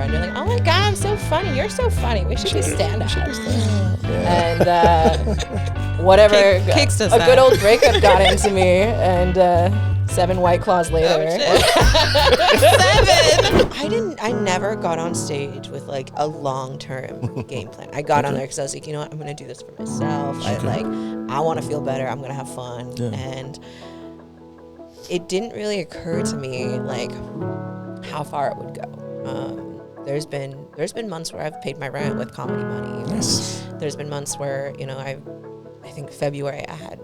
friend. You're like, oh my God, I'm so funny. You're so funny. We should be stand-ups. And whatever, a good old breakup got into me, and 7 White Claws later. I never got on stage with like a long-term game plan. I got on there because I was like, you know what, I'm going to do this for myself. I want to feel better. I'm going to have fun. Yeah. And it didn't really occur to me like how far it would go. There's been months where I've paid my rent with comedy money. Yes. There's been months where, you know, I think February I had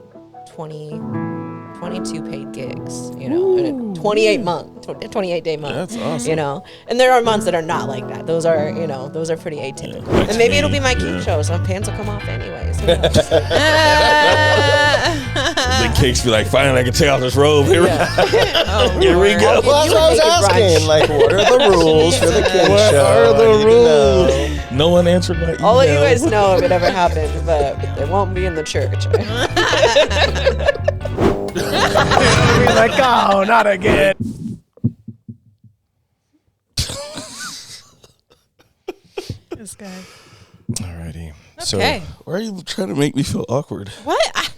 22 paid gigs, you know, in a 28-day month. That's awesome. You know, and there are months that are not like that. Those are pretty atypical. Yeah. And maybe it'll be my geek show, so my pants will come off anyways. The cakes be like, finally I can take off this robe. Here we go. Well, that's what I was asking. Like, what are the rules for the kid show? What are the rules? No one answered my email. I'll let you guys know if it ever happens, but it won't be in the church. Be like, oh, not again. This guy. Alrighty. Okay. So, why are you trying to make me feel awkward? What?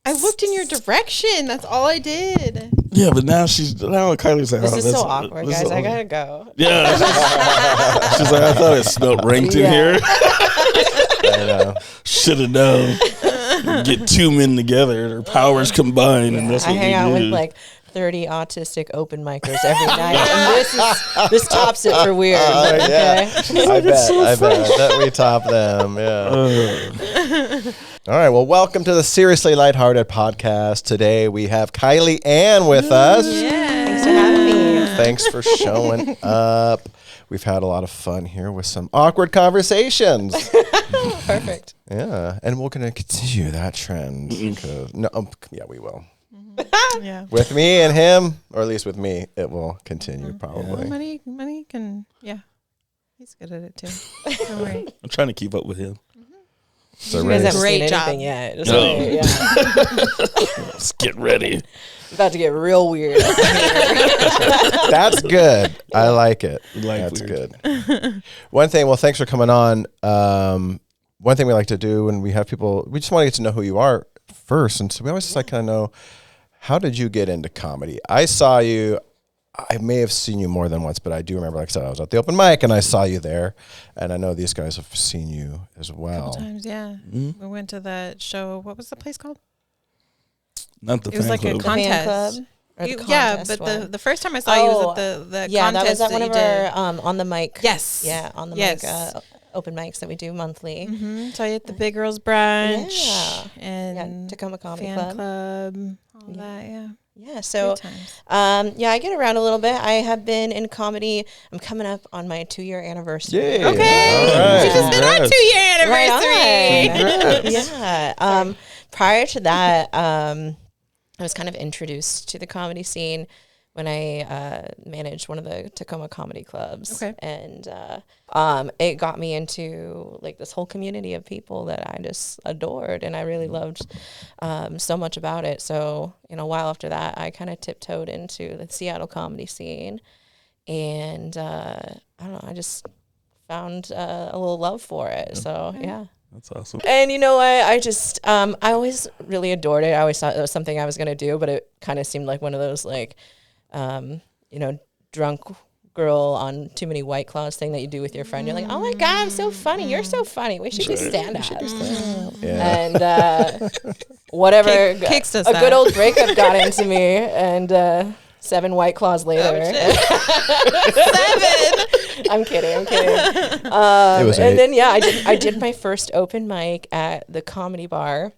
I looked in your direction. That's all I did. Yeah, but now Kylie's like, this is so awkward, guys. I gotta go. Yeah. She's like, I thought it smelled ranked in here. I know. Should have known. Get 2 men together, their powers combined, and that's what I hang out with like 30 autistic open micers every night, and this tops it for weird. Yeah. I bet that we top them. Yeah. All right. Well, welcome to the Seriously Lighthearted Podcast. Today we have Kylee Ann with us. Yeah. Thanks for having me. Thanks for showing up. We've had a lot of fun here with some awkward conversations. Perfect. Yeah, and we're gonna continue that trend. Yeah, we will. Yeah. With me and him, or at least with me, it will continue probably. Money can, yeah. He's good at it too. Don't worry. I'm trying to keep up with him. So you guys haven't seen anything yet. Let's get ready. It's about to get real weird. That's good. I like it. That's weird. Good. One thing, thanks for coming on. One thing we like to do when we have people, we just want to get to know who you are first. And so we always just like kind of know, how did you get into comedy? I saw you, I may have seen you more than once, but I do remember, like I said, I was at the open mic and I saw you there. And I know these guys have seen you as well. A couple times, yeah. Mm-hmm. We went to that show. What was the place called? Not the It was like club. a contest. Yeah, but the first time I saw you was at the contest. That was at one of our on the mic. Yes. Yeah, on the mic open mics that we do monthly. Mm-hmm. Saw you at the Big Girls Brunch. Yeah. And Tacoma Comedy Club. All that, yeah. Yeah, so I get around a little bit. I have been in comedy. I'm coming up on my 2-year anniversary. Yay. Okay. Right. We just did our 2-year anniversary. Right yeah. Prior to that, I was kind of introduced to the comedy scene when I managed one of the Tacoma comedy clubs. Okay. And it got me into like this whole community of people that I just adored, and I really loved so much about it. So, a while after that, I kind of tiptoed into the Seattle comedy scene, and I don't know, I just found a little love for it. So, yeah. That's awesome. And you know what? I just, I always really adored it. I always thought it was something I was going to do, but it kind of seemed like one of those, like, drunk girl on too many White Claws thing that you do with your friend. You're like, oh my God, I'm so funny. You're so funny. We should be stand-ups. And whatever, a good old breakup got into me, and 7 White Claws later. 7! I'm kidding. It was 8. And then, I did my first open mic at the Comedy Bar,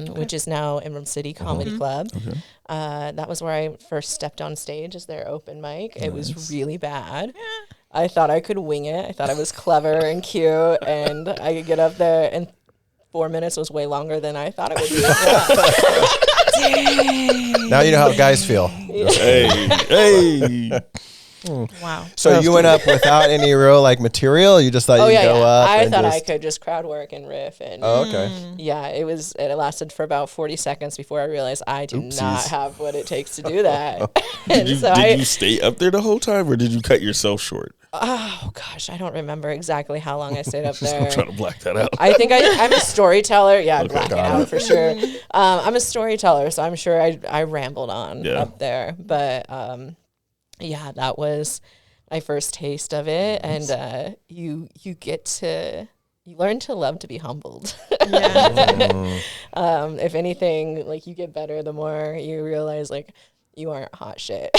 which is now Emerald City Comedy Club. Okay. That was where I first stepped on stage as their open mic. Nice. It was really bad. I thought I could wing it. I thought I was clever and cute, and I could get up there, and 4 minutes was way longer than I thought it would be. Now you know how guys feel. Hey. Wow. So you went up without any real like material? You just thought you'd go up? I thought I could just crowd work and riff. And okay. Yeah, it lasted for about 40 seconds before I realized I do not have what it takes to do that. Did you stay up there the whole time, or did you cut yourself short? Oh gosh, I don't remember exactly how long I stayed up there. I'm trying to black that out. I think I'm a storyteller. Yeah, black it out for sure. I'm a storyteller, so I'm sure I rambled on up there. But yeah, that was my first taste of it, and you learn to love to be humbled. Yeah. If anything, like you get better the more you realize like you aren't hot shit.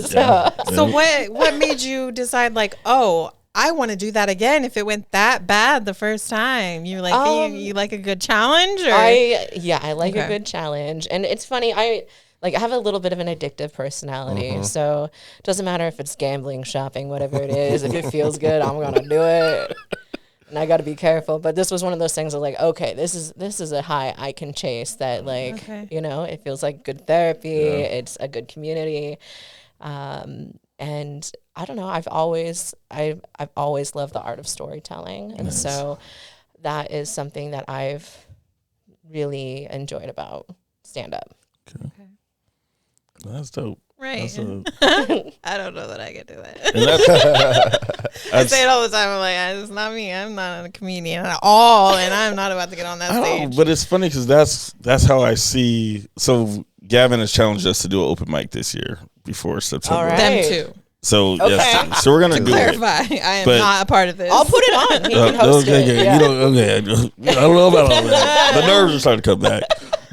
So what made you decide like, oh, I want to do that again if it went that bad the first time? You like you like a good challenge? Or? I like a good challenge. And it's funny, I have a little bit of an addictive personality. So it doesn't matter if it's gambling, shopping, whatever it is. If it feels good, I'm going to do it. And I got to be careful. But this was one of those things of like, okay, this is a high I can chase that it feels like good therapy. Yeah. It's a good community. And I don't know, I've always loved the art of storytelling. And so that is something that I've really enjoyed about stand up. Okay. That's dope. Right. I don't know that I can do that. I say it all the time. I'm like, it's not me. I'm not a comedian at all, and I'm not about to get on that stage. But it's funny because that's how I see. So Gavin has challenged us to do an open mic this year before September. All right. Them too. So yes, so we're gonna do clarify. It. I am not a part of this. I'll put it on. He can host it. Yeah. I don't know about all that. The nerves are starting to come back,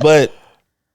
but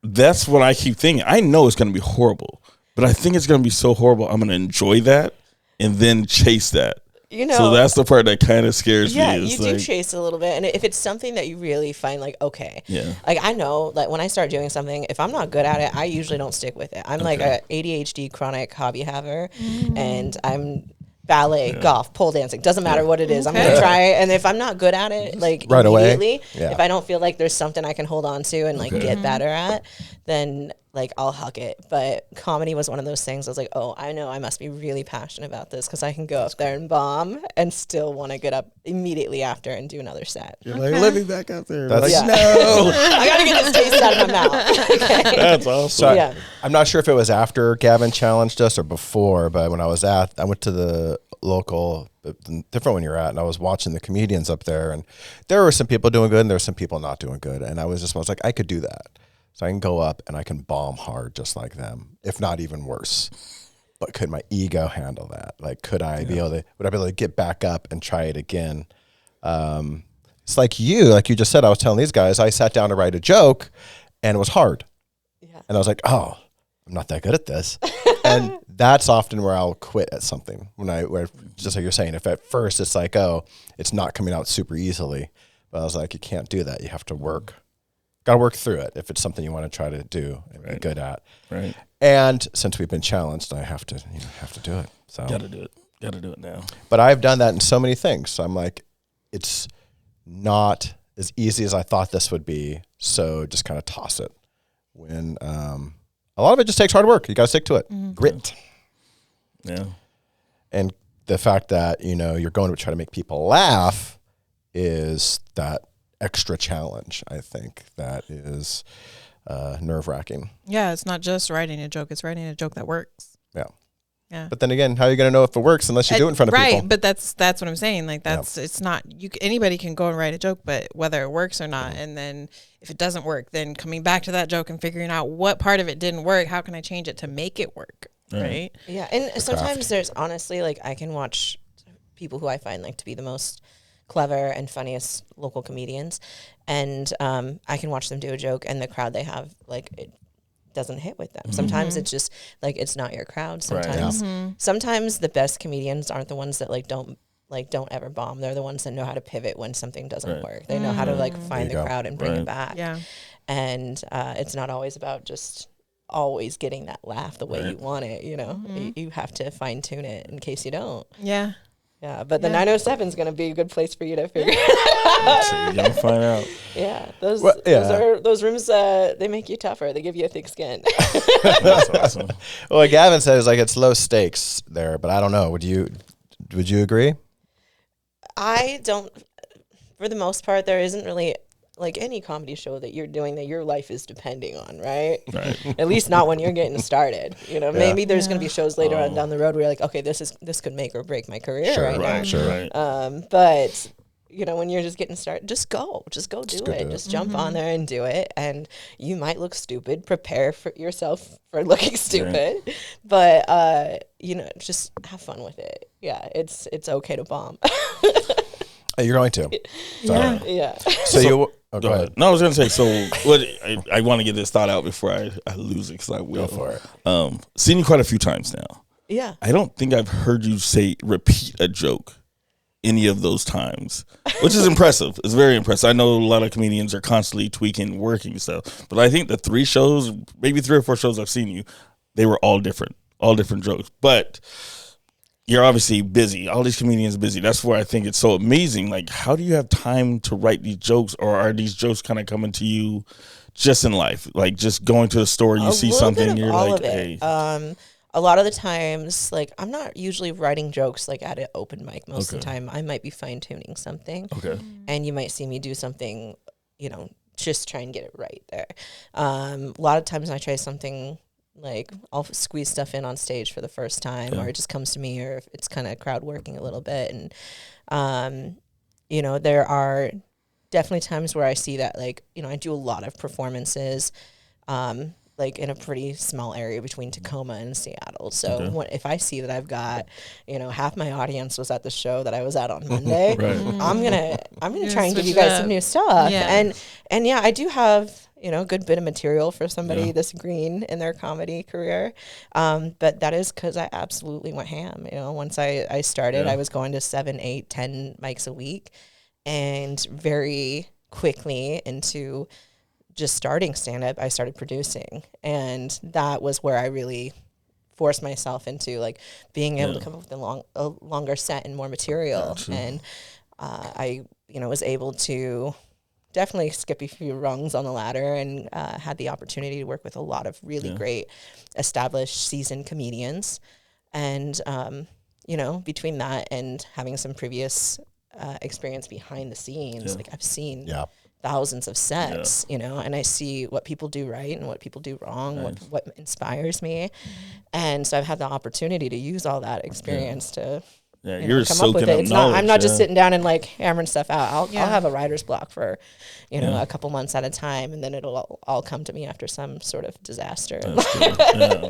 that's what I keep thinking. I know it's gonna be horrible, but I think it's gonna be so horrible. I'm gonna enjoy that and then chase that. So that's the part that kind of scares me. Yeah, you do chase a little bit. And if it's something that you really find like, okay. Yeah. Like I know, like when I start doing something, if I'm not good at it, I usually don't stick with it. I'm like a ADHD chronic hobby haver. And I'm ballet, golf, pole dancing. Doesn't matter what it is. I'm going to try it. And if I'm not good at it, like right immediately, away. Yeah. If I don't feel like there's something I can hold on to and like get better at, then like I'll huck it. But comedy was one of those things I was like, oh, I know I must be really passionate about this because I can go up there and bomb and still want to get up immediately after and do another set. You're like, let me back out there. That's like, no. I got to get this taste out of my mouth. Okay. That's awesome. So I'm not sure if it was after Gavin challenged us or before, but when I went to the local, different one you're at, and I was watching the comedians up there, and there were some people doing good and there were some people not doing good. And I was like, I could do that. So I can go up and I can bomb hard just like them, if not even worse. But could my ego handle that? Like, would I be able to get back up and try it again? It's like you just said, I was telling these guys, I sat down to write a joke and it was hard. Yeah. And I was like, oh, I'm not that good at this. And that's often where I'll quit at something where just like you're saying, if at first it's like, oh, it's not coming out super easily. But I was like, you can't do that. You have to work. Got to work through it if it's something you want to try to do and be good at. Right. And since we've been challenged, I have to do it. So got to do it. Got to do it now. But I've done that in so many things. So I'm like, it's not as easy as I thought this would be. So just kind of toss it. When a lot of it just takes hard work. You got to stick to it. Grit. Yeah. And the fact that you're going to try to make people laugh is that extra challenge. I think that is nerve-wracking. Yeah, it's not just writing a joke, it's writing a joke that works. Yeah. But then again, how are you going to know if it works unless you do it in front of people? Right, but that's what I'm saying. Like it's not anybody can go and write a joke, but whether it works or not, and then if it doesn't work, then coming back to that joke and figuring out what part of it didn't work, how can I change it to make it work? Right? Yeah, and sometimes there's honestly like I can watch people who I find like to be the most clever and funniest local comedians, and I can watch them do a joke and the crowd they have, like, it doesn't hit with them. Sometimes it's just like it's not your crowd. Sometimes the best comedians aren't the ones that don't ever bomb. They're the ones that know how to pivot when something doesn't work. They know how to like find the crowd and bring it back. Yeah. And it's not always about just always getting that laugh the way you want it, you have to fine tune it in case you don't. Yeah. Yeah, but the 907 is going to be a good place for you to figure it out. So you're going to find out. Yeah, those rooms, they make you tougher. They give you a thick skin. That's awesome. Well, like Gavin said, it's low stakes there, but I don't know. Would you agree? I don't. For the most part, there isn't really like any comedy show that you're doing that your life is depending on, right? Right. At least not when you're getting started. Maybe there's going to be shows later on down the road where you're like, okay, this could make or break my career now. Sure, right. But when you're just getting started, just go do it. Just jump on there and do it. And you might look stupid. Prepare for yourself for looking stupid. Yeah. But just have fun with it. Yeah, it's okay to bomb. You're going to. Yeah. So go ahead. No, I was going to say, so what I want to get this thought out before I lose it, because I will. Go for it. Seen you quite a few times now. Yeah. I don't think I've heard you repeat a joke any of those times, which is impressive. It's very impressive. I know a lot of comedians are constantly tweaking, working stuff, but I think the 3 shows, maybe 3 or 4 shows I've seen you, they were all different jokes. But you're obviously busy. All these comedians are busy. That's why I think it's so amazing. Like, how do you have time to write these jokes, or are these jokes kind of coming to you just in life? Like, just going to the store, you see something, you're like, hey. A lot of the times, like, I'm not usually writing jokes like at an open mic. Most of the time, I might be fine tuning something. Okay. And you might see me do something, just try and get it right there. A lot of times I try something. Like, I'll squeeze stuff in on stage for the first time, or it just comes to me, or if it's kind of crowd working a little bit. And, there are definitely times where I see that, like, I do a lot of performances, like in a pretty small area between Tacoma and Seattle. So if I see that I've got, half my audience was at the show that I was at on Monday, I'm gonna try and give you guys some new stuff. Yeah. And yeah, I do have, a good bit of material for somebody this green in their comedy career. But that is because I absolutely went ham. Once I started, I was going to 7, 8, 10 mics a week, and very quickly into just starting stand-up, I started producing. And that was where I really forced myself into, like, being able to come up with a longer set and more material. Gotcha. And I, was able to definitely skip a few rungs on the ladder, and had the opportunity to work with a lot of really great established seasoned comedians. And, between that and having some previous experience behind the scenes, like, I've seen thousands of sets, and I see what people do right and what people do wrong, what inspires me. And so I've had the opportunity to use all that experience to you're come up with it. I'm not just sitting down and, like, hammering stuff out. I'll have a writer's block for, a couple months at a time, and then it'll all come to me after some sort of disaster.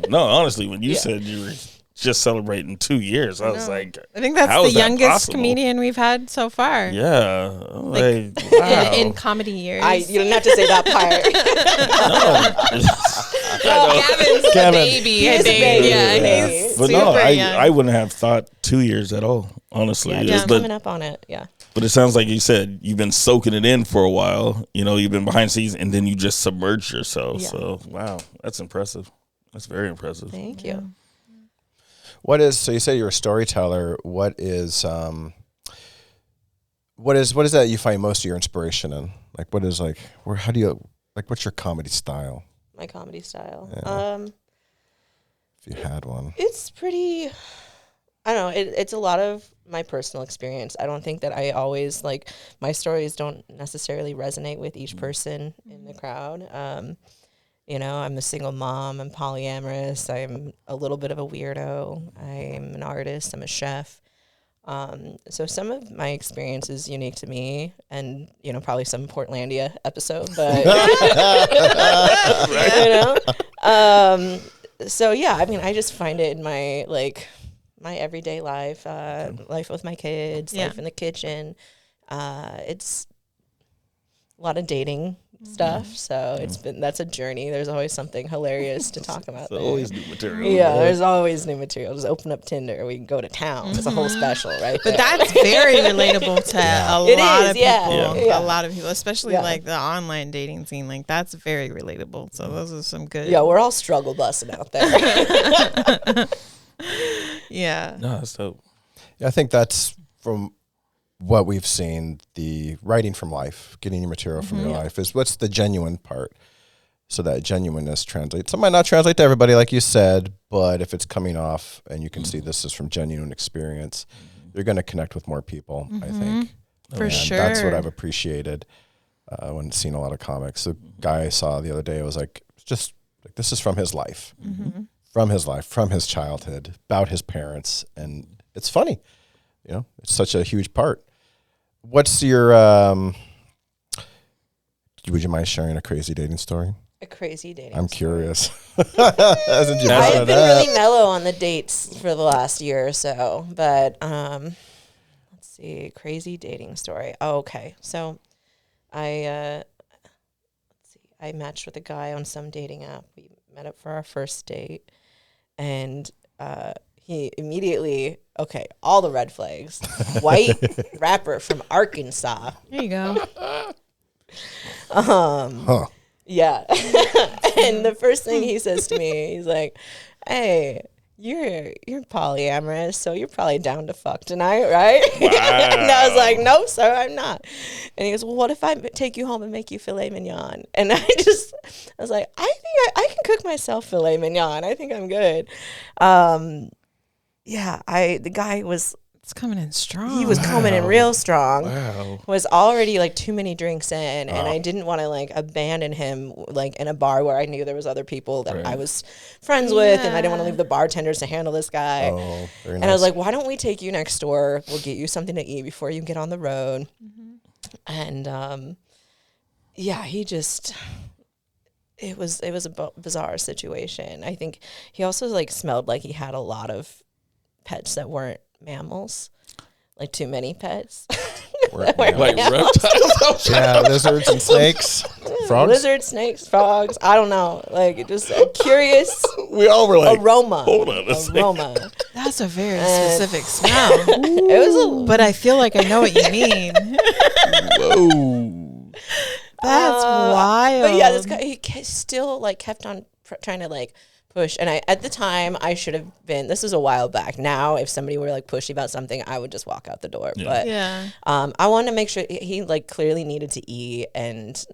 No, honestly, when you said you were just celebrating 2 years, I was like, I think that's the youngest comedian we've had so far. Yeah. Like, wow. in comedy years. You don't have to say that part. Gavin's baby. He's a baby. Yeah, he's but no, I wouldn't have thought 2 years at all, honestly. Yeah, coming up on it, But it sounds like you said you've been soaking it in for a while. You've been behind the scenes, and then you just submerged yourself. Yeah. So, wow, that's impressive. That's very impressive. Thank you. So you say you're a storyteller. What is that you find most of your inspiration in? Like, what's your comedy style? My comedy style. Yeah. If you had one. It's pretty, I don't know, it's a lot of my personal experience. I don't think that I always, like, my stories don't necessarily resonate with each person in the crowd. I'm a single mom, I'm polyamorous, I'm a little bit of a weirdo, I'm an artist, I'm a chef. So some of my experience is unique to me, and, probably some Portlandia episode, but, so yeah, I mean, I just find it in my, like, my everyday life, life with my kids, life in the kitchen. It's a lot of dating stuff, so that's a journey. There's always something hilarious to talk about. There's always new material. Yeah, there's always new material. Just open up Tinder, we can go to town. It's a whole special, right? But that's very relatable to a lot of people. A lot of people, especially like the online dating scene. Like, that's very relatable. So those are some good. Yeah, we're all struggle busting out there. Yeah. No, that's dope. Yeah, I think that's from what we've seen, the writing from life, getting your material from your life is what's the genuine part. So that genuineness translates. It might not translate to everybody, like you said, but if it's coming off and you can see this is from genuine experience, you're going to connect with more people, I think. For sure. That's what I've appreciated when seeing a lot of comics. The guy I saw the other day was like, just like, this is from his life, from his childhood, about his parents. And it's funny, you know, it's such a huge part. What's your, would you mind sharing a crazy dating story? A crazy dating I'm story. curious. I've been really mellow on the dates for the last year or so, but let's see, crazy dating story. Oh, okay, so I matched with a guy on some dating app. We met up for our first date, and he immediately, all the red flags. White rapper from Arkansas. There you go. Yeah. And the first thing he says to me, he's like, hey, you're polyamorous, so you're probably down to fuck tonight, right? Wow. And I was like, no, sir, I'm not. And he goes, well, what if I take you home and make you filet mignon? And I was like, I think I can cook myself filet mignon. I think I'm good. The guy was... It's coming in strong. He was coming in real strong. Wow. Was already like too many drinks in, and I didn't want to like abandon him like in a bar where I knew there was other people that I was friends with, and I didn't want to leave the bartenders to handle this guy. Oh, very nice. And I was like, why don't we take you next door? We'll get you something to eat before you get on the road. And he just... It was a bizarre situation. I think he also like smelled like he had a lot of pets that weren't mammals, like too many pets. Like reptiles? Yeah, lizards and snakes, frogs. Lizards, snakes, frogs. I don't know. Like just a curious We all were like, aroma. hold on a second. Aroma. That's a very specific smell. It was But I feel like I know what you mean. Whoa. That's wild. But yeah, this guy, he still like kept on trying to like push. And at the time I should have been, this was a while back. Now, if somebody were like pushy about something, I would just walk out the door. Yeah. But I wanted to make sure he like clearly needed to eat and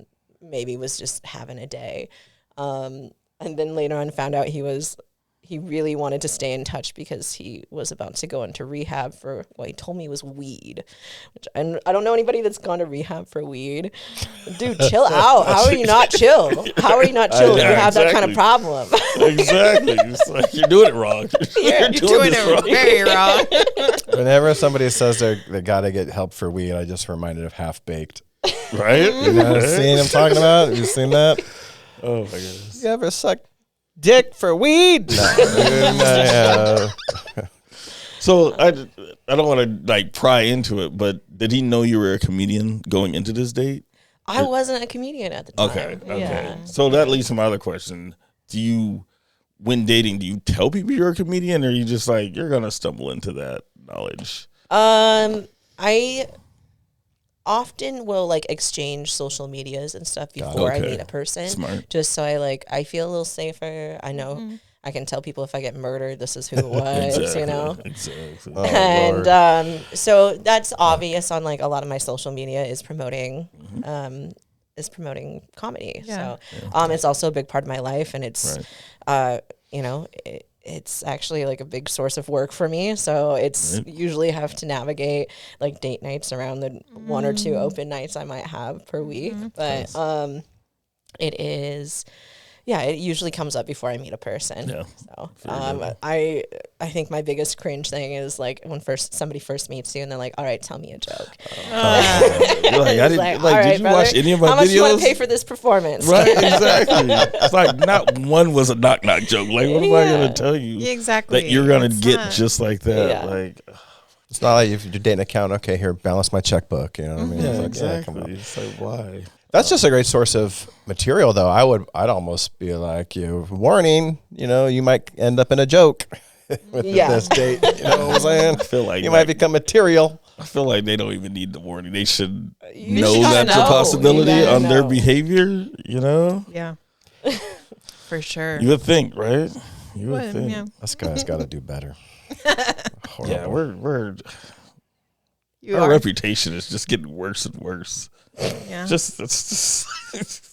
maybe was just having a day. And then later on found out he really wanted to stay in touch because he was about to go into rehab for what he told me was weed. Which I don't know anybody that's gone to rehab for weed. Dude, chill out. How are you not chill? How are you not chill if you have that kind of problem? Exactly. It's like, you're doing it wrong. You're doing it very wrong. Whenever somebody says they got to get help for weed, I just reminded of Half Baked. Right? You know, seen him talking about? Have you seen that? Oh, my goodness. You ever suck dick for weed? No. So I don't want to like pry into it, but did he know you were a comedian going into this date? I wasn't a comedian at the time. Okay. Yeah. So that leads to my other question. When dating, do you tell people you're a comedian, or are you just like, you're going to stumble into that knowledge? I often will like exchange social medias and stuff before I meet a person. Smart. Just so I feel a little safer. I know I can tell people if I get murdered, this is who it was, Exactly. you know? Exactly. Oh, And Lord. so that's obvious on like a lot of my social media is promoting comedy. Yeah. So it's also a big part of my life, and it's it's actually like a big source of work for me. So it's usually have to navigate like date nights around the one or two open nights I might have per week. But it is, it usually comes up before I meet a person. Yeah. So I think my biggest cringe thing is like when somebody first meets you and they're like, all right, tell me a joke. You're like, It's did "All you watch any of my how much do you want videos? to pay for this performance? Right, exactly. It's like not one was a knock joke. Like, what am I going to tell you? Exactly. That you're going It's to get not. just like that. Yeah. Like, It's not like if you're dating an account, okay, here, balance my checkbook. You know what I mean? yeah, It's like, come on. exactly. It's like, why? That's just a great source of material, though. I'd almost be like, warning, you might end up in a joke with this date. You know what I'm saying? I feel like You might become material. I feel like they don't even need the warning. They should You know should that's a know. possibility You gotta on their know. behavior. You know, Yeah. For sure. you would think, right? You would think. Yeah. Us guys got to do better. Yeah, we're Our reputation is just getting worse and worse. Yeah. It's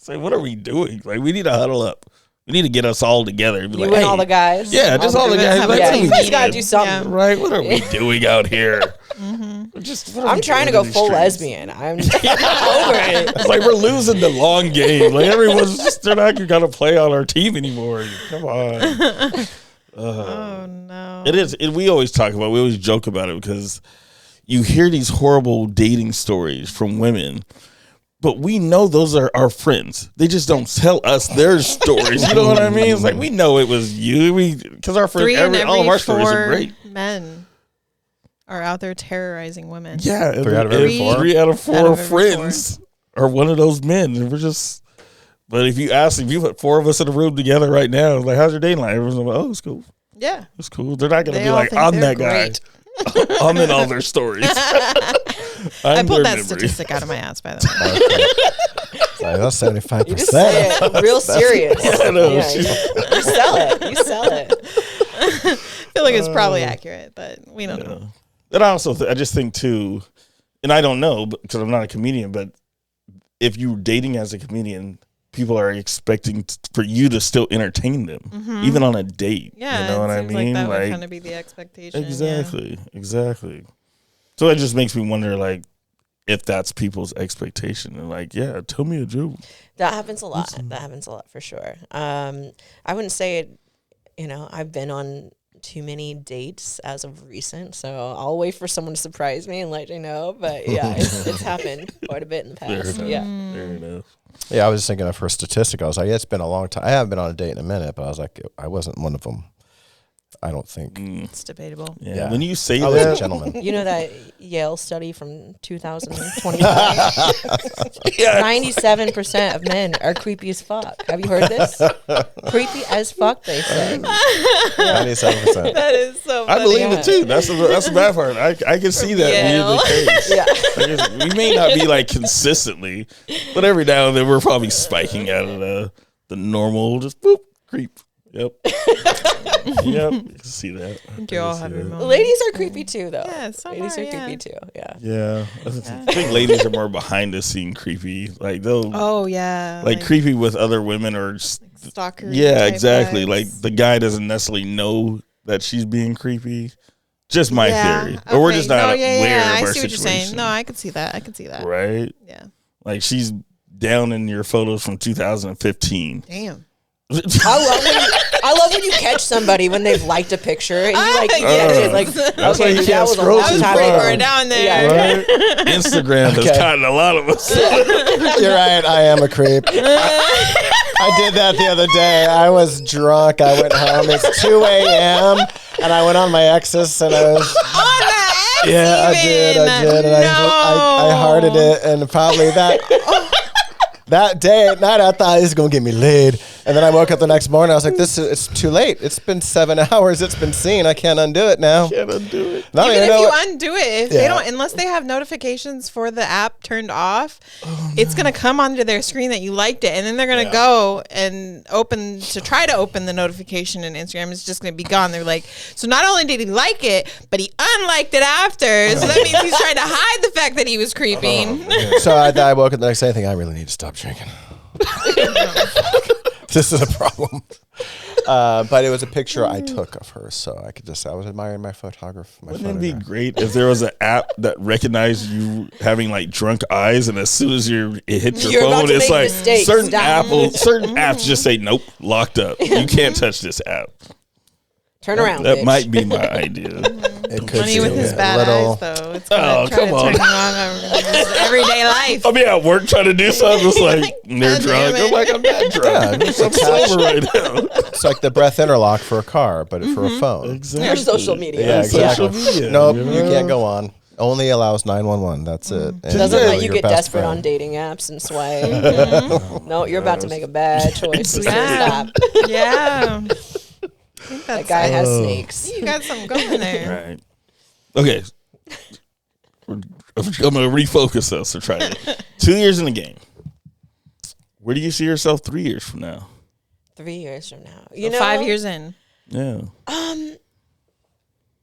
like, what are we doing? Like, we need to huddle up. We need to get us all together. And be You like, and hey, all the guys. Yeah, just all the guys. Like, Yeah, what you are guys we gotta doing? do something. Right? What are we doing out here? I'm trying to go full lesbian. I'm over it. It's like we're losing the long game. Like everyone's just, they're not gonna play on our team anymore. Come on. Oh no. It is. We always joke about it because you hear these horrible dating stories from women, but we know those are our friends. They just don't tell us their stories. You know what I mean? It's like we know it was you. Because our friends, all of our stories are great. Men are out there terrorizing women. Yeah, 3 out of every 4. 3 out of 4 friends are one of those men, and we're just. But if you put 4 of us in a room together right now, like, how's your dating life? Everyone's like, oh, it's cool. Yeah, It's cool. They're not gonna They be all like, think I'm they're that guy. great. I'm in all their stories. I pulled that statistic out of my ass, by the way. Like, that's 75%. You just say it real serious. I know. Yeah, you sell it. You sell it. I feel like it's probably accurate, but we don't know. And I also, I just think too, and I don't know because I'm not a comedian, but if you're dating as a comedian, people are expecting for you to still entertain them, even on a date. Yeah, you know what I seems mean? Like that would kind of be the expectation. Exactly. So it just makes me wonder, like, if that's people's expectation, and like, yeah, tell me a joke. That happens a lot. That happens a lot for sure. I wouldn't say it. I've been on too many dates as of recent, so I'll wait for someone to surprise me and let you know. But yeah, it's happened quite a bit in the past. Fair enough. Yeah, I was just thinking of her statistic. I was like, yeah, it's been a long time. I haven't been on a date in a minute, but I was like, I wasn't one of them. I don't think. It's debatable. Yeah. When you say I was a that, gentleman. You know that Yale study from 2025? 97% of men are creepy as fuck. Have you heard this? Creepy as fuck, they say. 97%. That is so funny. I believe it too. That's the bad part. I can see that being the case. Yeah. We may not be like consistently, but every now and then we're probably spiking out of the normal, just boop, creep. Yep. You can see that. I think you all have your moments. Ladies are creepy too, though. Yeah, some ladies are creepy yeah. too. Yeah. Yeah. I think ladies are more behind the scene creepy. Like they'll Oh yeah. like creepy with other women or just stalker. yeah, exactly. Like the guy doesn't necessarily know that she's being creepy. Just my theory. Or we're just not aware of I our see what you're saying. situation. No, I could see that. Right? Yeah. Like she's down in your photos from 2015. Damn. I love when you catch somebody when they've liked a picture and you like, That's why you that can't was a scroll long too time far. ago. Far down there. Right? Instagram has gotten a lot of us. You're right. I am a creep. I did that the other day. I was drunk. I went home. It's 2 a.m. and I went on my exes and I was. Yeah, I did. And I hearted it, and probably that day at night, I thought this is gonna get me laid, and then I woke up the next morning. I was like, it's too late. It's been 7 hours. It's been seen. I can't undo it now. Can't undo it. Even if you undo it, if they don't, unless they have notifications for the app turned off, it's gonna come onto their screen that you liked it, and then they're gonna go and try to open the notification in Instagram. It's just gonna be gone. They're like, so not only did he like it, but he unliked it after. So that means he's trying to hide the fact that he was creeping. So I woke up the next day thinking, I really need to stop drinking. This is a problem. But it was a picture I took of her, so I was admiring my photographer. Wouldn't it be great if there was an app that recognized you having like drunk eyes, and as soon as it hits your phone, it's like certain apps just say, nope, locked up. You can't touch this app. Turn around. That bitch. might be my idea. It could Funny with his bad eyes, though. It's gonna try to turn you on just everyday life. I mean, at work trying to do something, it's like they're drunk. I'm like, I'm not drunk. I'm sober right now. It's like the breath interlock for a car, but for a phone. Exactly. Your social media. Yeah, exactly. Social media, Nope, you can't go on. Only allows 911. That's it. And Doesn't let you your get best desperate friend. on dating apps and swipe. No, you're about to make a bad choice. Yeah. Stop. Yeah. That guy has snakes. You got something going there. Right. Okay. I'm going to refocus us. So try it. 2 years in the game. Where do you see yourself 3 years from now? 3 years from now. 5 years in. Yeah.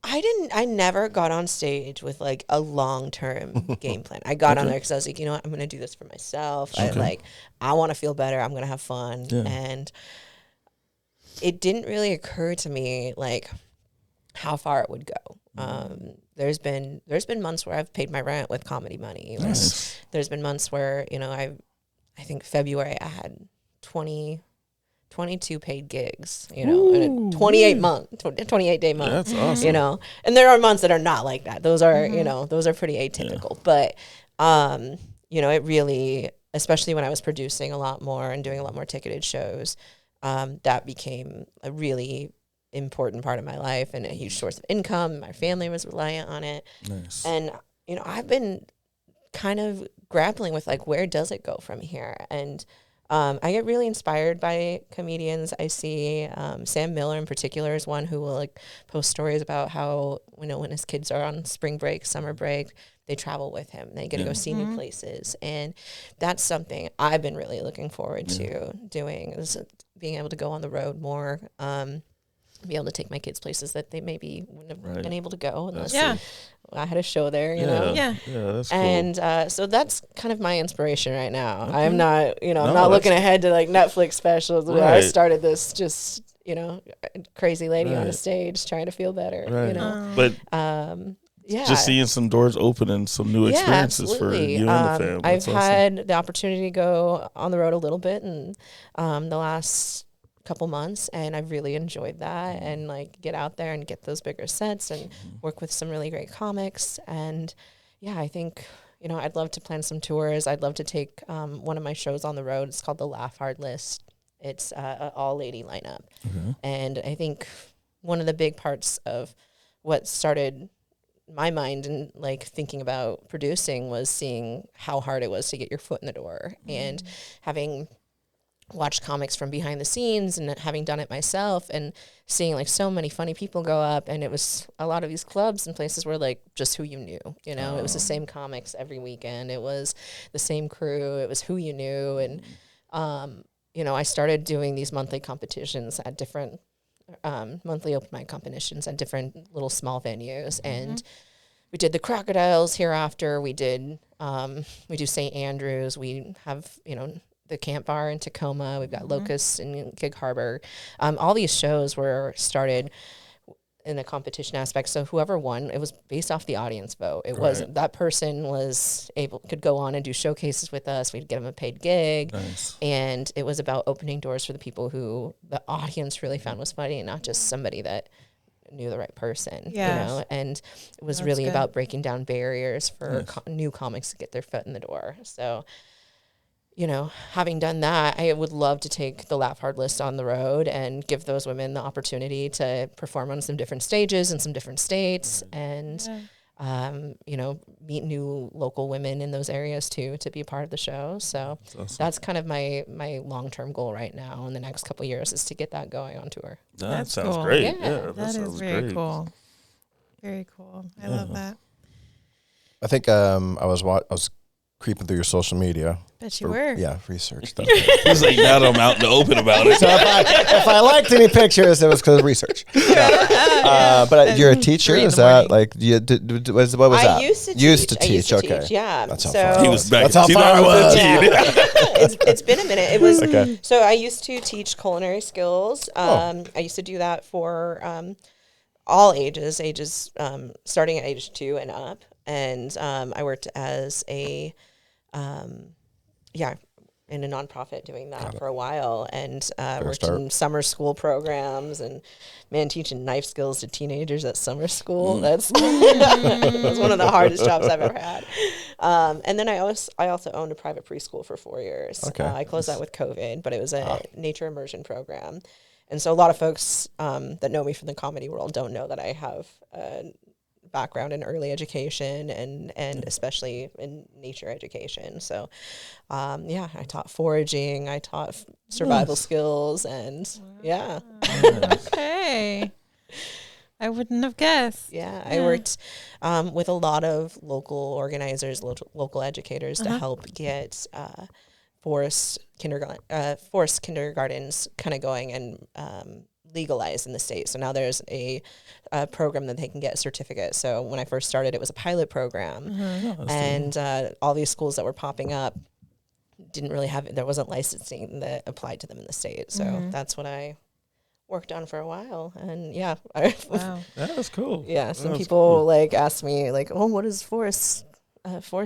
I never got on stage with like a long-term game plan. I got on there because I was like, you know what, I'm going to do this for myself. I want to feel better. I'm going to have fun. Yeah. And it didn't really occur to me like how far it would go. There's been months where I've paid my rent with comedy money. Nice. There's been months where, you know, I think February I had 22 paid gigs, you know, in a 28 day month. That's awesome. You know, and there are months that are not like that. Those are, you know, those are pretty atypical. Yeah. But, you know, it really, especially when I was producing a lot more and doing a lot more ticketed shows, that became a really important part of my life and a huge source of income. My family was reliant on it. Nice. And, you know, I've been kind of grappling with like, where does it go from here? And I get really inspired by comedians. I see Sam Miller in particular is one who will like post stories about how, you know, when his kids are on spring break, summer break, they travel with him. They get to go see new places. And that's something I've been really looking forward to doing, is being able to go on the road more, be able to take my kids places that they maybe wouldn't have been able to go unless I had a show there, you know? Yeah, that's cool. And so that's kind of my inspiration right now. Okay. I'm not, you know, I'm not looking ahead to like Netflix specials where I started this just, you know, crazy lady on a stage trying to feel better, you know? But just seeing some doors open and some new experiences for you and the family. I've had the opportunity to go on the road a little bit in the last couple months, and I've really enjoyed that, and like get out there and get those bigger sets and work with some really great comics. And I think, you know, I'd love to plan some tours. I'd love to take one of my shows on the road. It's called the Laugh Hard List. It's an all lady lineup. And I think one of the big parts of what started my mind and like thinking about producing was seeing how hard it was to get your foot in the door, and having watch comics from behind the scenes and having done it myself and seeing like so many funny people go up. And it was a lot of these clubs and places where like just who you knew, you know, it was the same comics every weekend. It was the same crew. It was who you knew. And, you know, I started doing these monthly competitions at different, monthly open mic competitions at different little small venues. And we did the Crocodiles hereafter. We do St. Andrews. We have, you know, the Camp Bar in Tacoma. We've got Locust in Gig Harbor. All these shows were started in the competition aspect. So whoever won, it was based off the audience vote. It wasn't that person could go on and do showcases with us. We'd give them a paid gig. Nice. And it was about opening doors for the people who the audience really found was funny, and not just somebody that knew the right person, you know. And it was really about breaking down barriers for new comics to get their foot in the door. So, you know, having done that, I would love to take the Laugh Hard List on the road and give those women the opportunity to perform on some different stages in some different states, and, you know, meet new local women in those areas too, to be a part of the show. So that's kind of my long-term goal right now in the next couple of years, is to get that going on tour. That sounds great. Yeah, that is very cool. Very cool. I love that. I think I was creeping through your social media. Bet you were. Yeah, research stuff. He's like, now that I'm out in the open about it. So if I liked any pictures, it was because of research. But you're a teacher? Is that like, what was that? I used to teach. Okay. Yeah. That's how far. He was back. That's how far I was. Yeah. It's been a minute. It was So I used to teach culinary skills. I used to do that for all ages, starting at age 2 and up. And I worked as a in a nonprofit doing that for a while, and worked in summer school programs, and teaching knife skills to teenagers at summer school. That's one of the hardest jobs I've ever had. And then I also owned a private preschool for 4 years. I closed that with COVID, but it was a nature immersion program. And so a lot of folks that know me from the comedy world don't know that I have a background in early education and especially in nature education. So, I taught foraging, I taught survival skills, and Okay. I wouldn't have guessed. I worked with a lot of local organizers, local educators to help get forest kindergartens kind of going, and legalized in the state. So now there's a program that they can get a certificate. So when I first started, it was a pilot program, and all these schools that were popping up didn't really have, there wasn't licensing that applied to them in the state. So that's what I worked on for a while. And yeah, Wow. That's cool. yeah, some That's people cool. like ask me like, oh, what is forest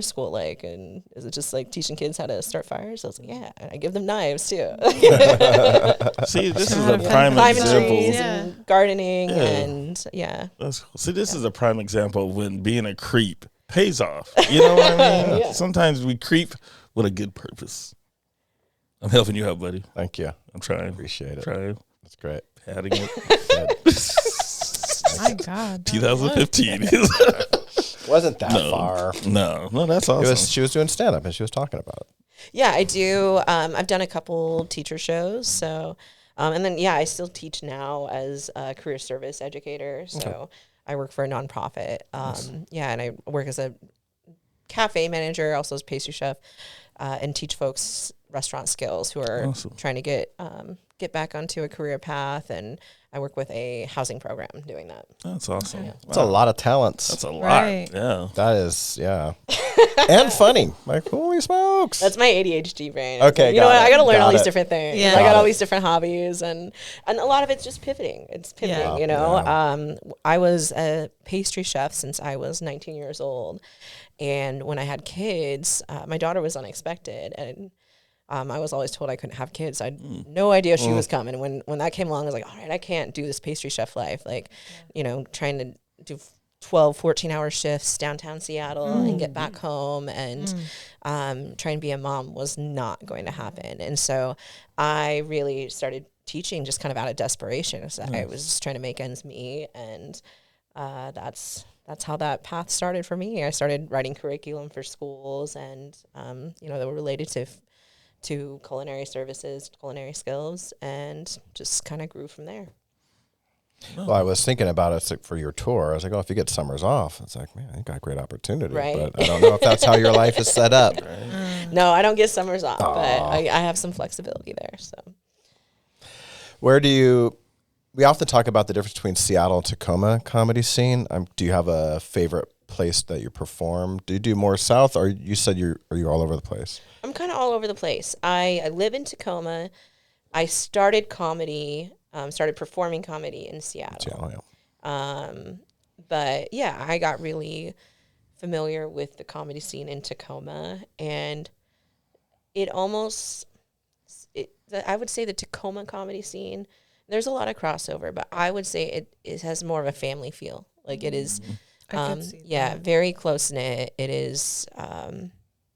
school like? And is it just like teaching kids how to start fires? I was like, yeah, and I give them knives too. See, this is a prime Climbing example. trees Yeah. and gardening Yeah. and That's cool. See, this is a prime example of when being a creep pays off. You know what I mean? Yeah. Sometimes we creep with a good purpose. I'm helping you out, buddy. Thank you. I'm trying. Appreciate it. Trying. That's great. Padding it. My God. 2015. Wasn't that No. far. No, that's awesome. She was doing stand up and she was talking about it. yeah, I do. I've done a couple teacher shows. So, and then, yeah, I still teach now as a career service educator. So I work for a nonprofit. Yeah, and I work as a cafe manager, also as pastry chef, and teach folks restaurant skills who are Awesome. trying to get back onto a career path. And I work with a housing program doing that. That's awesome. Yeah. It's a lot of talents. That's a lot. Right. Yeah. That is, yeah. And funny. Like, holy smokes. That's my ADHD brain. Okay, you know got what? it, I got to learn all got these it. different things. Yeah. I got Got all it. these different hobbies, and a lot of it's just pivoting. It's pivoting, Yeah. you know. Yeah. I was a pastry chef since I was 19 years old, and when I had kids, my daughter was unexpected, and I was always told I couldn't have kids. I had no idea she was coming. When that came along, I was like, all right, I can't do this pastry chef life. Like, you know, trying to do 12, 14-hour shifts downtown Seattle and get back home and trying to be a mom was not going to happen. And so I really started teaching just kind of out of desperation. So I was just trying to make ends meet. And that's how that path started for me. I started writing curriculum for schools and, you know, that were related to culinary services, culinary skills, and just kind of grew from there. Well, I was thinking about it for your tour. I was like, oh, if you get summers off, it's like, man, you got a great opportunity. Right. But I don't know if that's how your life is set up. No, I don't get summers off, but I have some flexibility there. So Where we often talk about the difference between Seattle and Tacoma comedy scene. Do you have a favorite place that you perform? Do you do more south, or you said are you all over the place? I'm kind of all over the place. I live in Tacoma. I started performing comedy in Seattle. Seattle, yeah. But yeah, I got really familiar with the comedy scene in Tacoma, and I would say the Tacoma comedy scene, there's a lot of crossover, but I would say it has more of a family feel. Like it is, I could see yeah, that. very close knit. It is,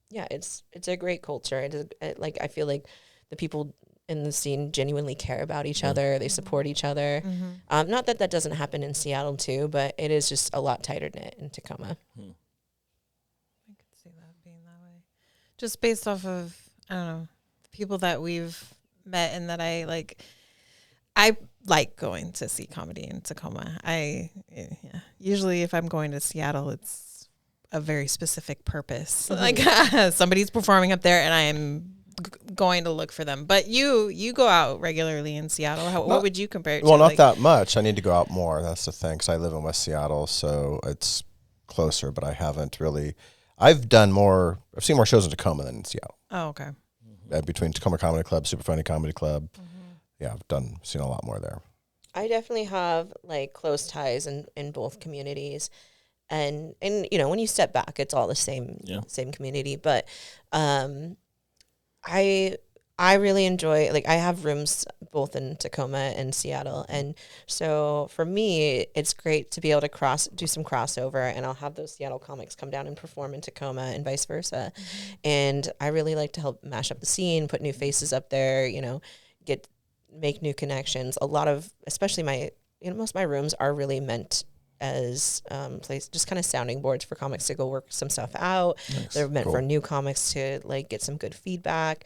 yeah, it's a great culture. I feel like the people in the scene genuinely care about each other. They support each other. Not that doesn't happen in Seattle too, but it is just a lot tighter knit in Tacoma. I could see that being that way. Just based off of, I don't know, the people that we've met and that I like going to see comedy in Tacoma. Usually if I'm going to Seattle, it's a very specific purpose. Like somebody's performing up there and I am going to look for them. But you go out regularly in Seattle. What would you compare it to? Well, not that much. I need to go out more. That's the thing, because I live in West Seattle, so it's closer. But I haven't really. I've seen more shows in Tacoma than in Seattle. Oh, okay. Between Tacoma Comedy Club, Super Funny Comedy Club, yeah, I've seen a lot more there. I definitely have like close ties in both communities. And you know, when you step back, it's all the same community. But I really enjoy, like, I have rooms both in Tacoma and Seattle. And so for me, it's great to be able to do some crossover, and I'll have those Seattle comics come down and perform in Tacoma and vice versa. And I really like to help mash up the scene, put new faces up there, you know, make new connections. A lot of, especially most of my rooms are really meant as just kind of sounding boards for comics to go work some stuff out. Nice. They're meant for new comics to like get some good feedback.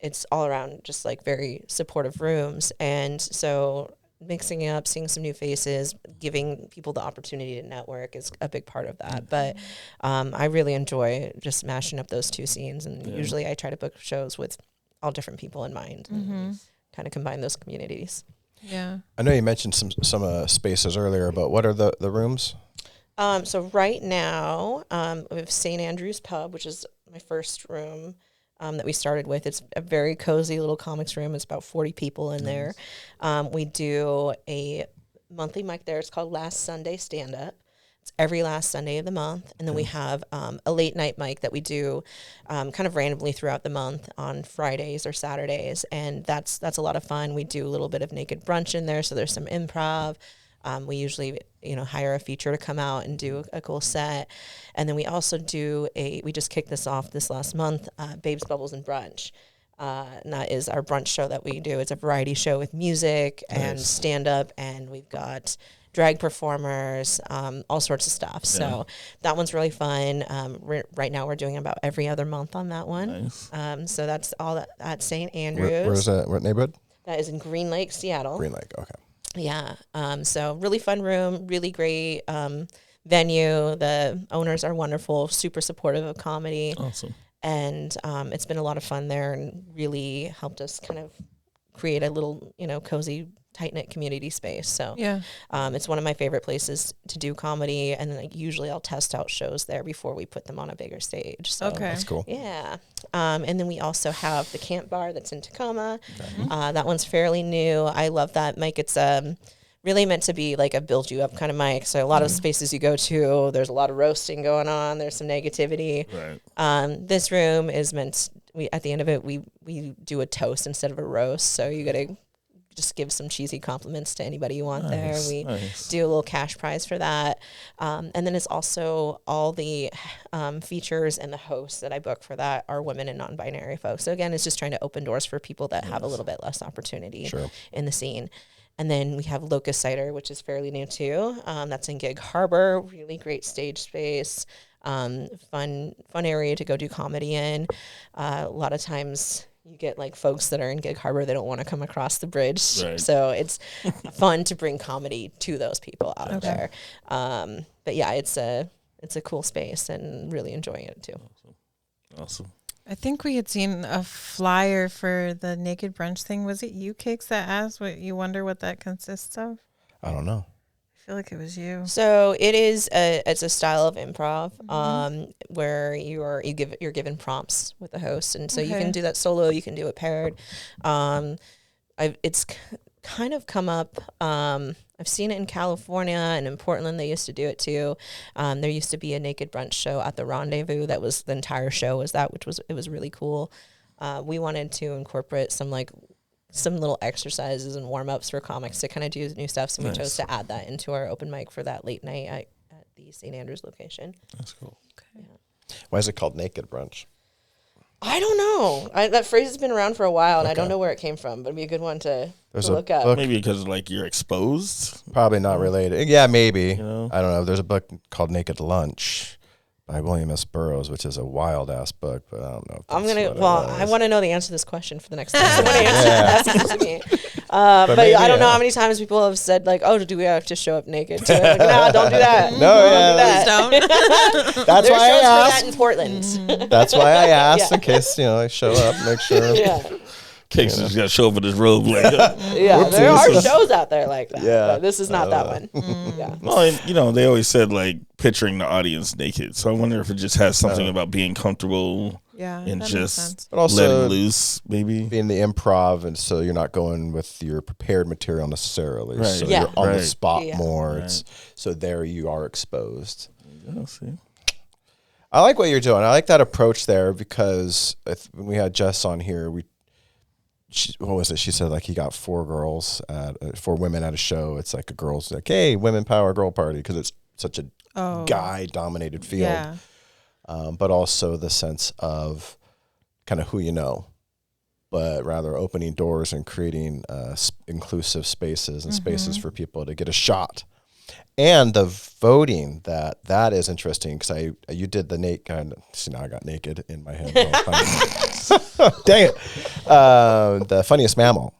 It's all around just like very supportive rooms. And so mixing it up, seeing some new faces, giving people the opportunity to network is a big part of that. But I really enjoy just mashing up those two scenes. And usually I try to book shows with all different people in mind and kind of combine those communities. Yeah. I know you mentioned some spaces earlier, but what are the rooms? So right now, we have St. Andrew's Pub, which is my first room that we started with. It's a very cozy little comics room. It's about 40 people in there. We do a monthly mic there. It's called Last Sunday Stand Up. It's every last Sunday of the month. And then we have a late night mic that we do kind of randomly throughout the month on Fridays or Saturdays. And that's a lot of fun. We do a little bit of naked brunch in there. So there's some improv. We usually, hire a feature to come out and do a cool set. And then we also do we just kicked this off this last month, Babes, Bubbles, and Brunch. And that is our brunch show that we do. It's a variety show with music and stand-up, and we've got drag performers, all sorts of stuff. So that one's really fun. Right now we're doing about every other month on that one. Nice. So that's all at St. Andrews. Where's that? What neighborhood? That is in Green Lake, Seattle. Green Lake, okay. Yeah. So really fun room, really great venue. The owners are wonderful, super supportive of comedy. Awesome. And it's been a lot of fun there and really helped us kind of create a little, cozy, tight-knit community space. So it's one of my favorite places to do comedy. And then usually I'll test out shows there before we put them on a bigger stage. So, that's cool. Yeah. And then we also have the Camp Bar that's in Tacoma. That one's fairly new. I love that mic. It's really meant to be like a build you up kind of mic. So a lot of spaces you go to, there's a lot of roasting going on. There's some negativity. Right. This room is meant, at the end of it, we do a toast instead of a roast. So you got to just give some cheesy compliments to anybody you want there. We do a little cash prize for that. And then it's also all the features and the hosts that I book for that are women and non-binary folks. So again, it's just trying to open doors for people that have a little bit less opportunity in the scene. And then we have Locust Cider, which is fairly new too. That's in Gig Harbor, really great stage space. Fun area to go do comedy in. A lot of times you get like folks that are in Gig Harbor, they don't want to come across the bridge. Right. So it's fun to bring comedy to those people out there. But yeah, it's a cool space and really enjoying it too. Awesome. I think we had seen a flyer for the naked brunch thing. Was it you, Kix, that asked what you wonder what that consists of? I don't know. I feel like it was you. So it is it's a style of improv where you're given prompts with the host, and so you can do that solo, you can do it paired. It's kind of come up. I've seen it in California and in Portland. They used to do it too. There used to be a naked brunch show at the Rendezvous. That was the entire show was that, it was really cool. We wanted to incorporate some little exercises and warm-ups for comics to kind of do new stuff. So we chose to add that into our open mic for that late night at the St. Andrews location. That's cool. Okay. Yeah. Why is it called naked brunch? I don't know. That phrase has been around for a while, and I don't know where it came from, but it'd be a good one to look up. Maybe because you're exposed? Probably not related. Yeah, maybe. I don't know. There's a book called Naked Lunch by William S. Burroughs, which is a wild-ass book, but I don't know. I want to know the answer to this question for the next time someone asks it to me. But I don't know how many times people have said, do we have to show up naked? So no, don't do that. Don't. That's why I asked. That in Portland. That's why I asked, in case, I show up, make sure. Case just got to show up with his robe. There are shows out there like that. Yeah. But this is not that one. Yeah. Well, and, they always said, picturing the audience naked. So I wonder if it just has something about being comfortable and just letting loose, maybe. Being the improv, and so you're not going with your prepared material necessarily. Right. So you're on the spot more. Right. So there you are exposed. Yeah, see. I like what you're doing. I like that approach there because when we had Jess on here, what was it? She said he got 4 women at a show. It's like a girl's hey, women power girl party, because it's such a guy dominated field. Yeah. But also the sense of kind of who you know, but rather opening doors and creating inclusive spaces and spaces for people to get a shot. And the voting, that is interesting, because you did the naked. See, now I got naked in my head. Dang it! The funniest mammal.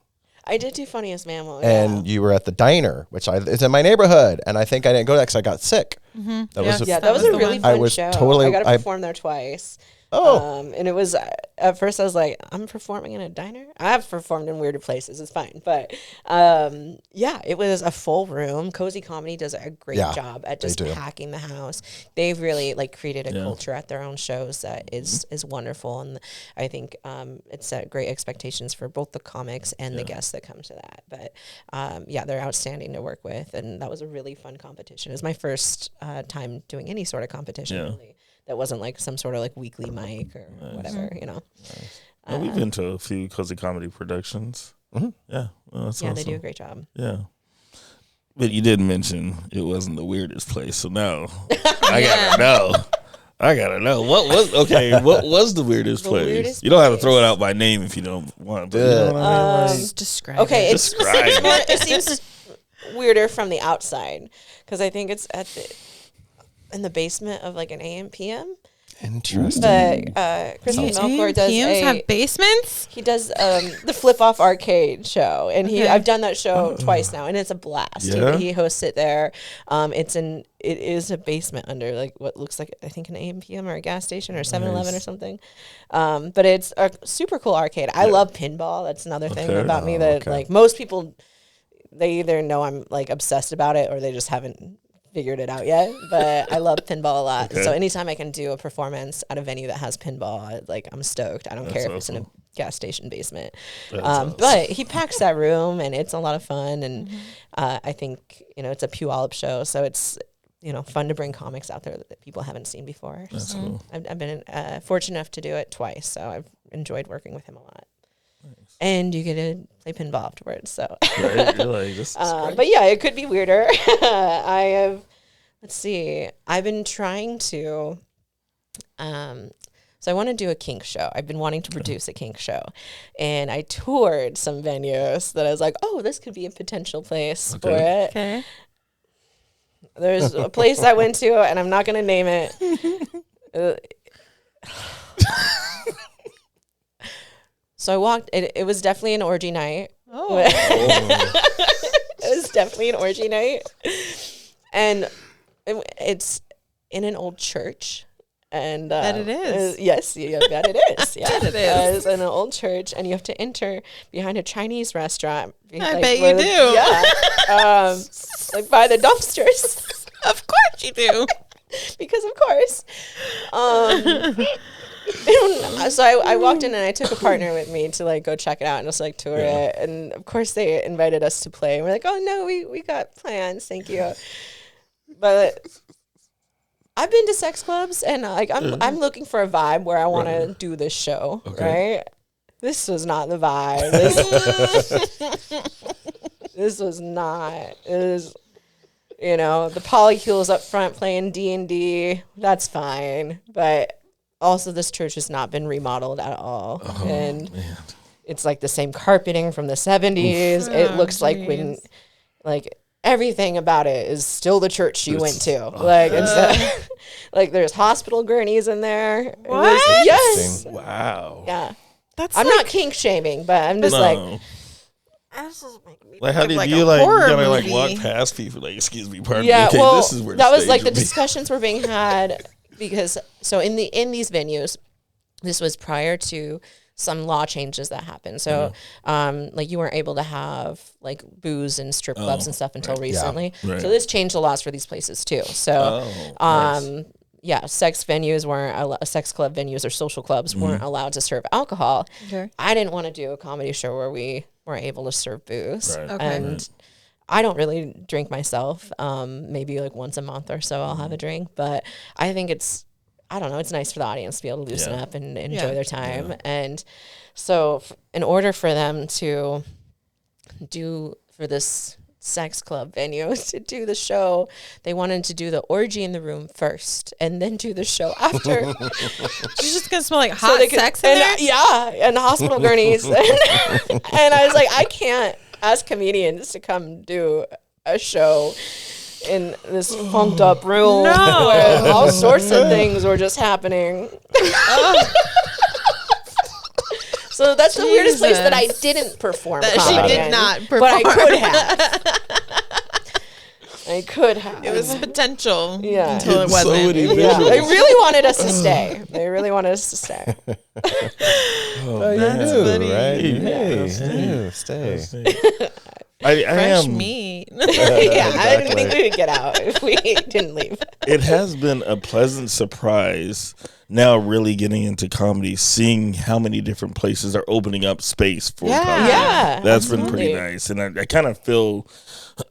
I did do funniest mammal, and you were at the diner, which is in my neighborhood, and I think I didn't go there because I got sick. That was a really fun show. I got to perform there twice. And it was, at first I was like, I'm performing in a diner? I have performed in weirder places. It's fine. But it was a full room. Cozy Comedy does a great job at just packing the house. They've really like created a culture at their own shows that is wonderful. And I think it set great expectations for both the comics and the guests that come to that. But they're outstanding to work with. And that was a really fun competition. It was my first time doing any sort of competition, really. That wasn't like some sort of like weekly mic or whatever, you know. Nice. We've been to a few Cozy Comedy productions. Mm-hmm. Yeah. Well, that's awesome. They do a great job. Yeah. But you did mention it wasn't the weirdest place. So now I gotta know. What was the weirdest place? Weirdest you don't have to throw it out by name if you don't want. But you know what I mean? Just describe it Describe seems weirder from the outside because I think it's in the basement of like an AM/PM. Interesting. But Kristen Melchor does have basements. He does the Flip Off Arcade show, and I've done that show twice now, and it's a blast. Yeah? He hosts it there. It is a basement under like what looks like I think an AM/PM or a gas station or 7-Eleven or something. But it's a super cool arcade. I love pinball. That's another thing about me that like most people, they either know I'm like obsessed about it or they just haven't figured it out yet, but I love pinball a lot. So anytime I can do a performance at a venue that has pinball, I'm stoked. I don't care if it's in a gas station basement. But he packs that room and it's a lot of fun. And I think, it's a Puyallup show. So it's, fun to bring comics out there that people haven't seen before. That's cool. I've been fortunate enough to do it twice. So I've enjoyed working with him a lot. Nice. And you get to play pinball afterwards. So, right, you're like, this is great. But yeah, it could be weirder. Let's see. I've been trying to, so I want to do a kink show. I've been wanting to produce a kink show, and I toured some venues that I was like, oh, this could be a potential place for it. Okay. There's a place I went to, and I'm not going to name it. So I walked, it was definitely an orgy night. Oh. It was definitely an orgy night. And it's in an old church. And that it is. Yes, that it is. Yeah, it is. It's in an old church, and you have to enter behind a Chinese restaurant. I bet you do. Yeah. Like by the dumpsters. Of course you do. Because of course. So I walked in and I took a partner with me to like go check it out and just like tour it. And of course they invited us to play. And we're like, oh no, we got plans. Thank you. But I've been to sex clubs and like I'm looking for a vibe where I want to do this show. Okay. Right? This was not the vibe. This was not. It was, the polycules up front playing D&D. That's fine. But also, this church has not been remodeled at all. Oh, and it's like the same carpeting from the 70s. It looks like everything about it is still the church you went to. Like there's hospital gurneys in there. What? Yes. Wow. Yeah. I'm not kink shaming, but I'm just like how did you gotta walk past people like, excuse me, pardon me. Okay, well, this is where that was like the discussions were being had. Because in these venues, this was prior to some law changes that happened. So you weren't able to have like booze and strip clubs and stuff until recently. Yeah. Right. So this changed the laws for these places too. So sex venues weren't sex club venues or social clubs weren't allowed to serve alcohol. Okay. I didn't want to do a comedy show where we weren't able to serve booze. Right. Okay. And I don't really drink myself. Maybe like once a month or so I'll have a drink. But I think it's nice for the audience to be able to loosen up and enjoy their time. Yeah. And so in order for them to for this sex club venue to do the show, they wanted to do the orgy in the room first and then do the show after. You're just going to smell like hot sex in there? Yeah, and hospital gurneys. And I was like, I can't ask comedians to come do a show in this funked up room where all sorts of things were just happening. So that's the weirdest place that I didn't perform. That she did not perform. But I could have. I could have. It was potential Yeah. until it wasn't. Yeah. They really wanted us to stay. They really wanted us to stay. That's funny. Right? Yeah. Hey, stay. I Fresh am. meat. Yeah, I didn't think we would get out if we didn't leave. It has been a pleasant surprise now really getting into comedy, seeing how many different places are opening up space for comedy. Yeah. That's been pretty nice. And I kind of feel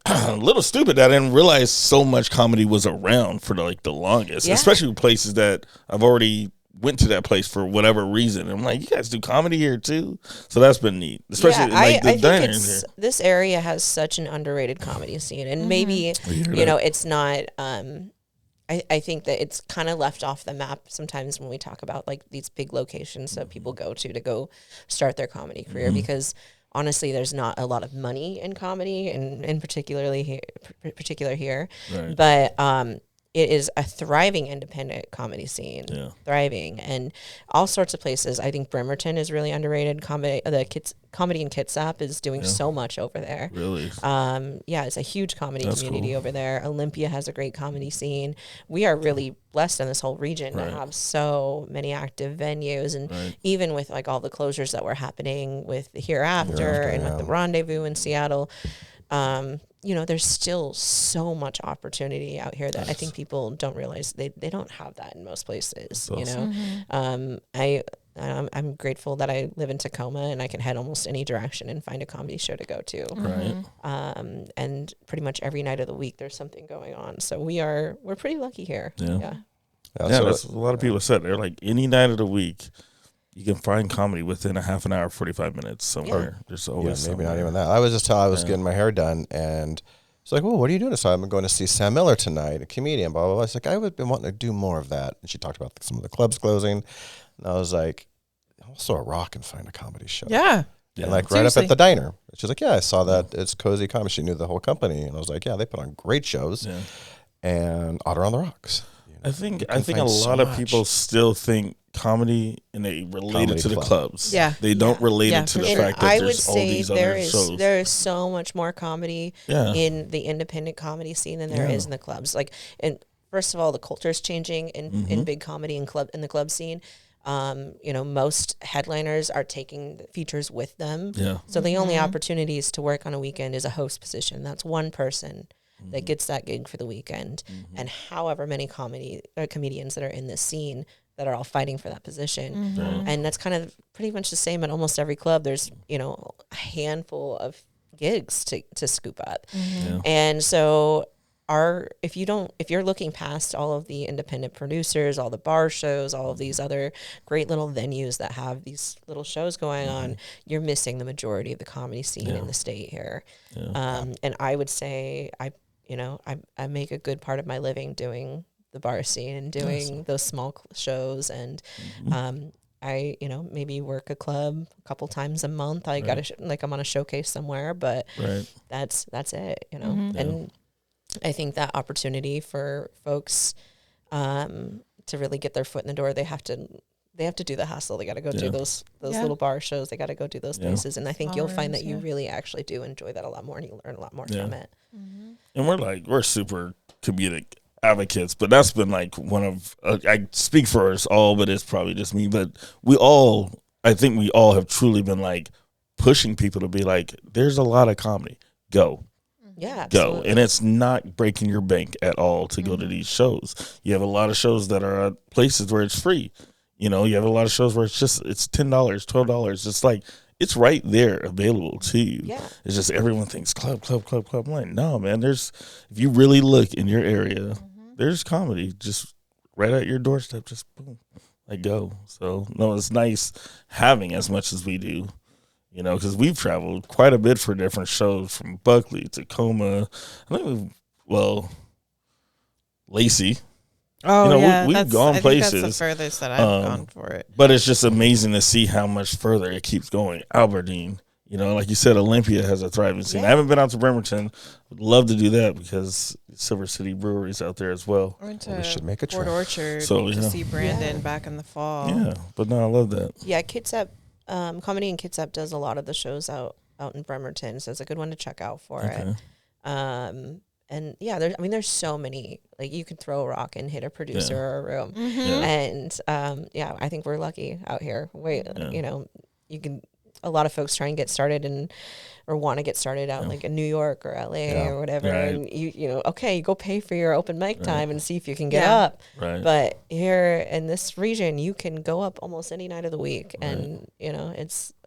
a little stupid that I didn't realize so much comedy was around for the longest, especially places that I've already went to that place for whatever reason. I'm like, you guys do comedy here too? So that's been neat. Especially the diners here. This area has such an underrated comedy scene. And maybe, it's not, I think that it's kind of left off the map sometimes when we talk about these big locations that people go to go start their comedy career because honestly, there's not a lot of money in comedy and particular here. Right. But, it is a thriving independent comedy scene, thriving, and all sorts of places. I think Bremerton is really underrated. Comedien Kitsap is doing so much over there. Really? It's a huge comedy community over there. Olympia has a great comedy scene. We are really blessed in this whole region to have so many active venues, and even with all the closures that were happening with the Hereafter and with the Rendezvous in Seattle. There's still so much opportunity out here that I think people don't realize they don't have that in most places. I'm grateful that I live in Tacoma and I can head almost any direction and find a comedy show to go to. Right. And pretty much every night of the week there's something going on. So we're pretty lucky here. Yeah. That's a lot of people said. They're like, any night of the week you can find comedy within a half an hour, 45 minutes somewhere. There's always maybe not even that. I was getting my hair done, and it's like, well, what are you doing? So I'm going to see Sam Miller tonight, a comedian, blah, blah, blah. It's like, I've been wanting to do more of that. And she talked about some of the clubs closing. And I was like, also a rock and find a comedy show. Yeah. And right up at the diner. She's like, I saw that. It's Cozy Comedy. She knew the whole company. And I was like, they put on great shows. Yeah. And Otter on the Rocks. I think a lot of people still think comedy and they relate it to the clubs. Yeah. They don't relate it to the fact that there's all these other shows. There is so much more comedy in the independent comedy scene than there is in the clubs. And first of all, the culture is changing in big comedy and in the club scene. Most headliners are taking the features with them. Yeah. So the only opportunities to work on a weekend is a host position. That's one person that gets that gig for the weekend, and however many comedians that are in this scene that are all fighting for that position. And that's kind of pretty much the same at almost every club. There's, a handful of gigs to scoop up. And so if you're looking past all of the independent producers, all the bar shows, all of these other great little venues that have these little shows going on, you're missing the majority of the comedy scene in the state here. And I would say I make a good part of my living doing the bar scene and doing those small shows. And I, maybe work a club a couple times a month. I got I'm on a showcase somewhere, but that's it, And I think that opportunity for folks to really get their foot in the door, they have to do the hustle. They got to go do those little bar shows. They got to go do those places. And I think you'll find that you really actually do enjoy that a lot more, and you learn a lot more from it. And we're super comedic advocates, but that's been one of, I speak for us all, but it's probably just me, but I think we all have truly been pushing people to be there's a lot of comedy. Go. Yeah, Go. absolutely. And it's not breaking your bank at all to go to these shows. You have a lot of shows that are at places where it's free. You have a lot of shows where it's $10, $12. It's right there available to you. Yeah. It's just everyone thinks club. I'm like, no, man, if you really look in your area, there's comedy just right at your doorstep. Just boom, go. So, no, it's nice having as much as we do. Because we've traveled quite a bit for different shows from Buckley, Tacoma. I think Lacey. Oh, we've gone places. That's the furthest that I've gone for it. But it's just amazing to see how much further it keeps going. Aberdeen, like you said, Olympia has a thriving scene. I haven't been out to Bremerton. Would love to do that because Silver City Brewery's out there as well. I went to we should make a Port trip. Orchard to see Brandon back in the fall. Yeah, but no, I love that. Yeah, Kitsap. Comedien Kitsap does a lot of the shows out in Bremerton, so it's a good one to check out for it. and there's so many, like you could throw a rock and hit a producer or a room. And I think we're lucky out here. You can, a lot of folks try and get started or want to get started out like in New York or LA or whatever. Right. And you go pay for your open mic time and see if you can get up. Right. But here in this region, you can go up almost any night of the week. Right. And,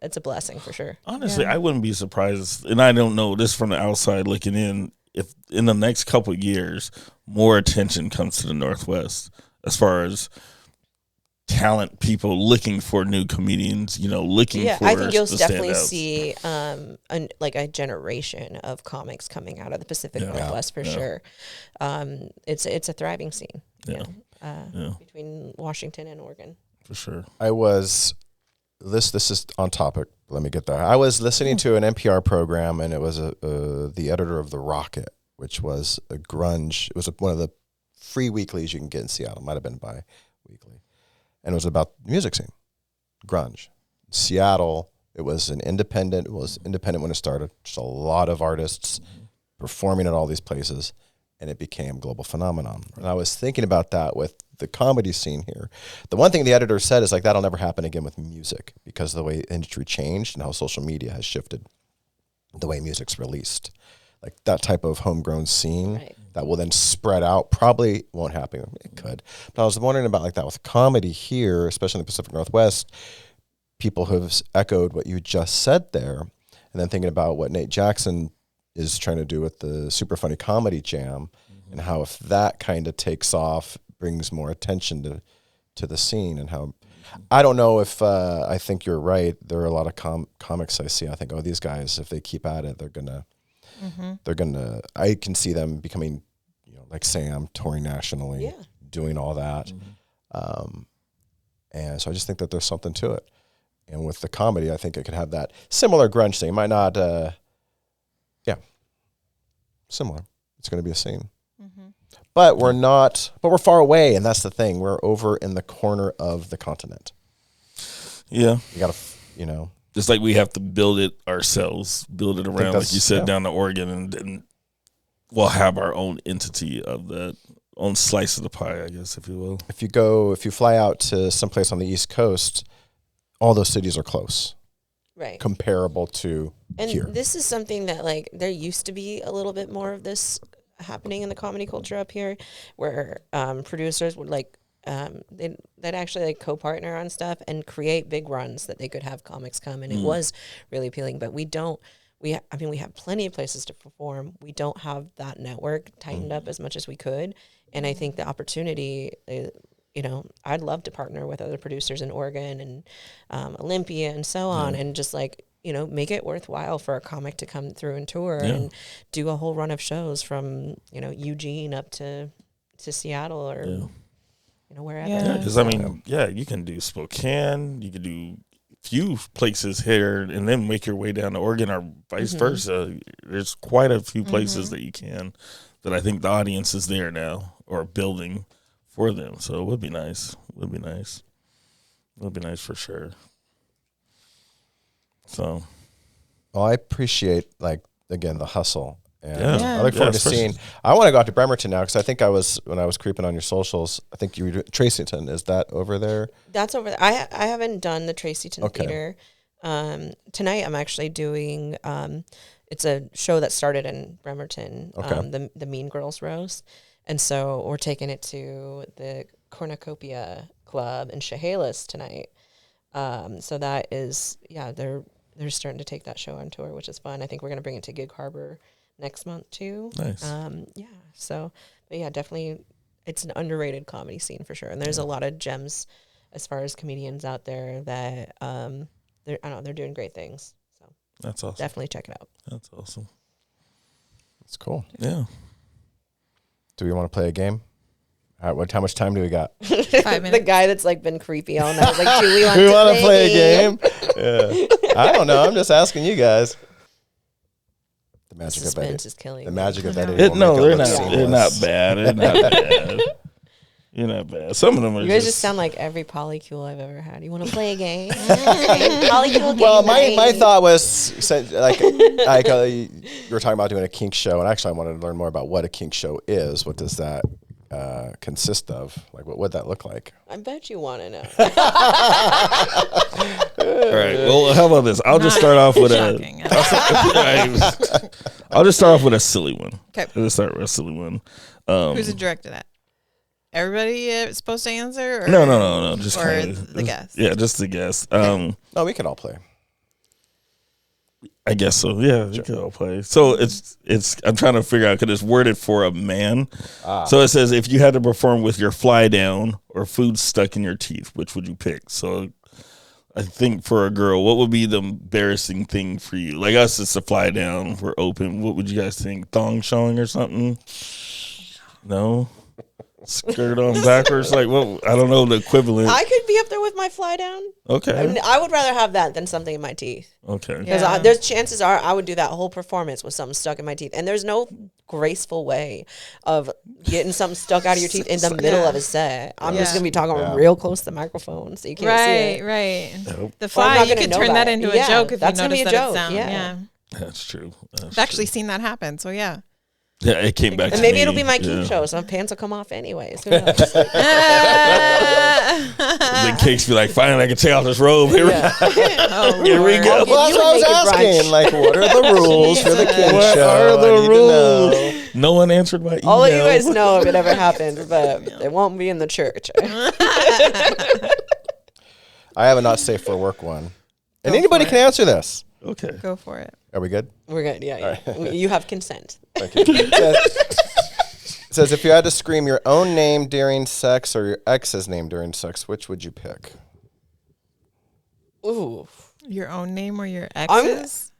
it's a blessing for sure. Honestly, I wouldn't be surprised, and I don't know this from the outside looking in, if in the next couple of years, more attention comes to the Northwest as far as talent people looking for new comedians, looking for I think you'll definitely see a generation of comics coming out of the Pacific Northwest for sure. It's a thriving scene between Washington and Oregon. For sure. This is on topic. Let me get that. I was listening to an NPR program, and it was the editor of The Rocket, which was a grunge. It was one of the free weeklies you can get in Seattle. Might have been bi-weekly. And it was about the music scene, grunge. Seattle, it was independent. It was independent when it started. Just a lot of artists performing at all these places, and it became a global phenomenon. And I was thinking about that with the comedy scene here. The one thing the editor said is that'll never happen again with music because of the way the industry changed and how social media has shifted the way music's released. Like that type of homegrown scene that will then spread out probably won't happen. It could. But I was wondering about that with comedy here, especially in the Pacific Northwest. People have echoed what you just said there. And then thinking about what Nate Jackson is trying to do with the Super Funny Comedy Jam and how if that kind of takes off, brings more attention to the scene and how I don't know if I think you're right. There are a lot of comics I see. I think, these guys, if they keep at it, they're gonna. I can see them becoming, like Sam, touring nationally, doing all that. And so I just think that there's something to it. And with the comedy, I think it could have that similar grunge thing. It might not, similar. It's going to be a scene. But we're far away, and that's the thing. We're over in the corner of the continent. Yeah. You got to, Just like we have to build it ourselves, build it around, like you said, down to Oregon, and we'll have our own entity of that, own slice of the pie, I guess, if you will. If you fly out to someplace on the East Coast, all those cities are close. Right. Comparable to here. And this is something that, there used to be a little bit more of this happening in the comedy culture up here, where producers would, they'd actually co-partner on stuff and create big runs that they could have comics come, and it was really appealing. But we have plenty of places to perform. We don't have that network tightened up as much as we could, and I think the opportunity, I'd love to partner with other producers in Oregon and Olympia and so on, and just make it worthwhile for a comic to come through and tour and do a whole run of shows from Eugene up to Seattle or wherever. Yeah, because you can do Spokane, you can do a few places here, and then make your way down to Oregon or vice versa. There's quite a few places that you can. That I think the audience is there now or building for them. So it would be nice. It would be nice for sure. So, I appreciate again the hustle. And I look forward to seeing. I want to go out to Bremerton now because I think when I was creeping on your socials, I think you were doing Tracyton. Is that over there? That's over there. I haven't done the Tracyton Theater. Tonight I'm actually doing. It's a show that started in Bremerton. The Mean Girls Roast, and so we're taking it to the Cornucopia Club in Chehalis tonight. So that is they're starting to take that show on tour, which is fun. I think we're going to bring it to Gig Harbor next month too. Nice. Definitely it's an underrated comedy scene for sure. And there's a lot of gems as far as comedians out there that they're doing great things. So that's awesome. Definitely check it out. That's awesome. That's cool. Yeah. Do we want to play a game? How much time do we got? 5 minutes. The guy that's been creepy all night. Do we want to play a game? Yeah. I don't know. I'm just asking you guys. The magic of editing is killing. The magic of editing. They're not bad. They're not bad. You're not bad. Some of them are. You guys just sound like every polycule I've ever had. You want to play a game? Polycule game. Well, my thought was like you were talking about doing a kink show, and actually I wanted to learn more about what a kink show is. What does that consist of? Like, what would that look like? I bet you want to know. All right. Well, how about this? I'll just start off with I'll just start off with a silly one. Okay. Let's start with a silly one. Who's it directed at? Everybody is supposed to answer? Or No. Just or kinda, the guest. Yeah, just the guest. Oh, we can all play. I guess so. Yeah, we can all play. So it's. I'm trying to figure out because it's worded for a man. So it says if you had to perform with your fly down or food stuck in your teeth, which would you pick? So I think for a girl, what would be the embarrassing thing for you? Like us, it's a fly down. We're open. What would you guys think? Thong showing or something? No. Skirt on backwards, like what? I don't know the equivalent. I could be up there with my fly down. Okay. I mean, I would rather have that than something in my teeth. Okay. Because there's chances are I would do that whole performance with something stuck in my teeth, and there's no graceful way of getting something stuck out of your teeth in the middle of a set. I'm just gonna be talking real close to the microphone, so you can't see it. Right. Nope. The fly, you could turn that into a joke if you that's notice gonna be a that joke. it's down. Yeah. That's true. I've actually seen that happen. So yeah. Yeah, it came back. And to maybe me. it'll be my kink show, so my pants will come off anyways. Who knows? Then Cakes be like, finally, I can take off this robe. Here, here we go. Well, that's what I was asking. Like, what are the rules for the kink What show? are the I need to know. rules? No one answered my email. All of you guys know if it ever happens, but it won't be in the church. I have a not safe for work one, and anybody can answer this. Okay. Go for it. Are we good? We're good. Yeah. You have consent. Thank you. It says if you had to scream your own name during sex or your ex's name during sex, which would you pick? Ooh. Your own name or your ex's?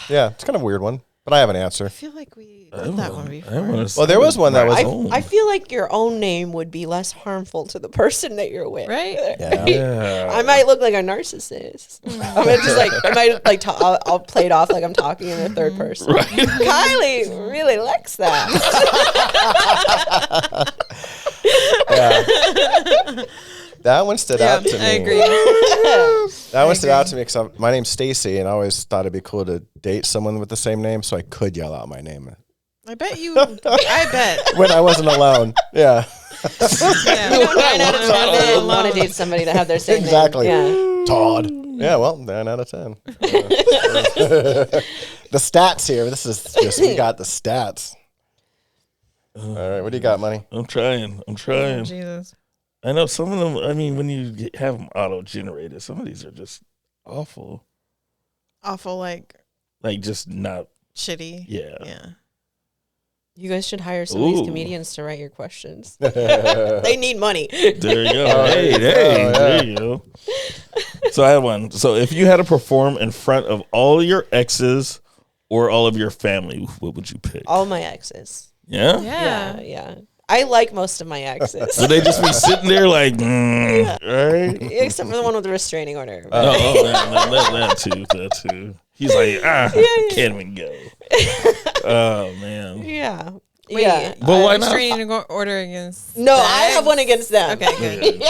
Yeah, it's kind of a weird one, but I have an answer. I feel like we did that one before. Well, there was one that was. I feel like your own name would be less harmful to the person that you're with. Right? Yeah. I might look like a narcissist. I'm gonna just like I might like I'll play it off like I'm talking in the third person. Right. Kylie really likes that. Yeah. That one stood out to me. I agree. That one stood out to me because my name's Stacy, and I always thought it'd be cool to date someone with the same name, so I could yell out my name I bet. when I wasn't alone. Yeah. You know, 9 out of 10 want to date somebody that have their same Exactly. name. Yeah. Todd. Yeah, well, 9 out of 10. The stats here. This is just, we got the stats. All right, what do you got, Money? I'm trying. Oh, Jesus. I know some of them, I mean, when you have them auto-generated, some of these are just awful. Awful, like just not. shitty. Yeah. Yeah. You guys should hire some of these comedians to write your questions. They need money. There you go. There you go. So I have one. So if you had to perform in front of all your exes or all of your family, what would you pick? All my exes. Yeah? Yeah. I like most of my exes. So they just be sitting there like, right? Except for the one with the restraining order. That too. He's like, can't even go. Oh, man. Yeah. Wait, yeah. But why not? Restraining order against. No, sex? I have one against them. Okay, good.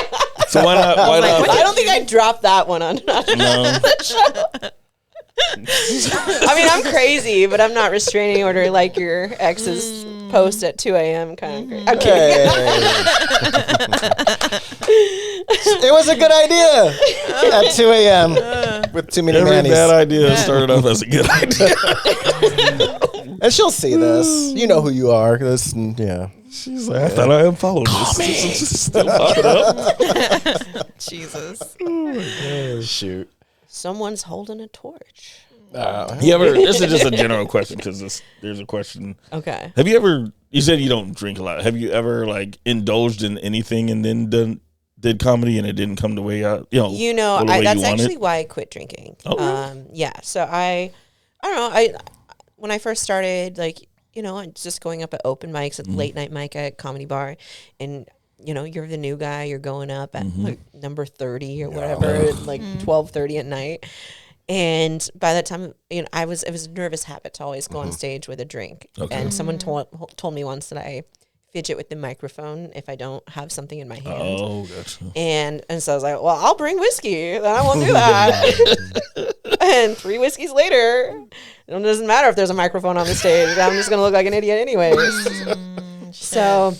So why not? Why not? I don't think I dropped that one on. No. I mean, I'm crazy, but I'm not restraining order like your ex's post at 2 a.m. kind of crazy. I'm kidding. It was a good idea at 2 a.m. with too many Every manis. bad idea started off as a good idea. And she'll see this. You know who you are. This, yeah. She's like, I thought I unfollowed this. Still popping up. Jesus. Shoot. Someone's holding a torch. This is just a general question because there's a question. Okay. Have you ever, you said you don't drink a lot. Have you ever like indulged in anything and then did comedy and it didn't come the way out? That's actually why I quit drinking. Oh, yeah. So I don't know. When I first started, I'm just going up at open mics at late night mic at Comedy Bar, and you're the new guy. You're going up at number 30 or whatever, at 12:30 at night. And by that time, it was a nervous habit to always go on stage with a drink. Okay. And someone told me once that I fidget with the microphone if I don't have something in my hand. Oh, gotcha. And so I was like, well, I'll bring whiskey. Then I won't do that. And 3 whiskeys later, it doesn't matter if there's a microphone on the stage. I'm just going to look like an idiot anyways. So,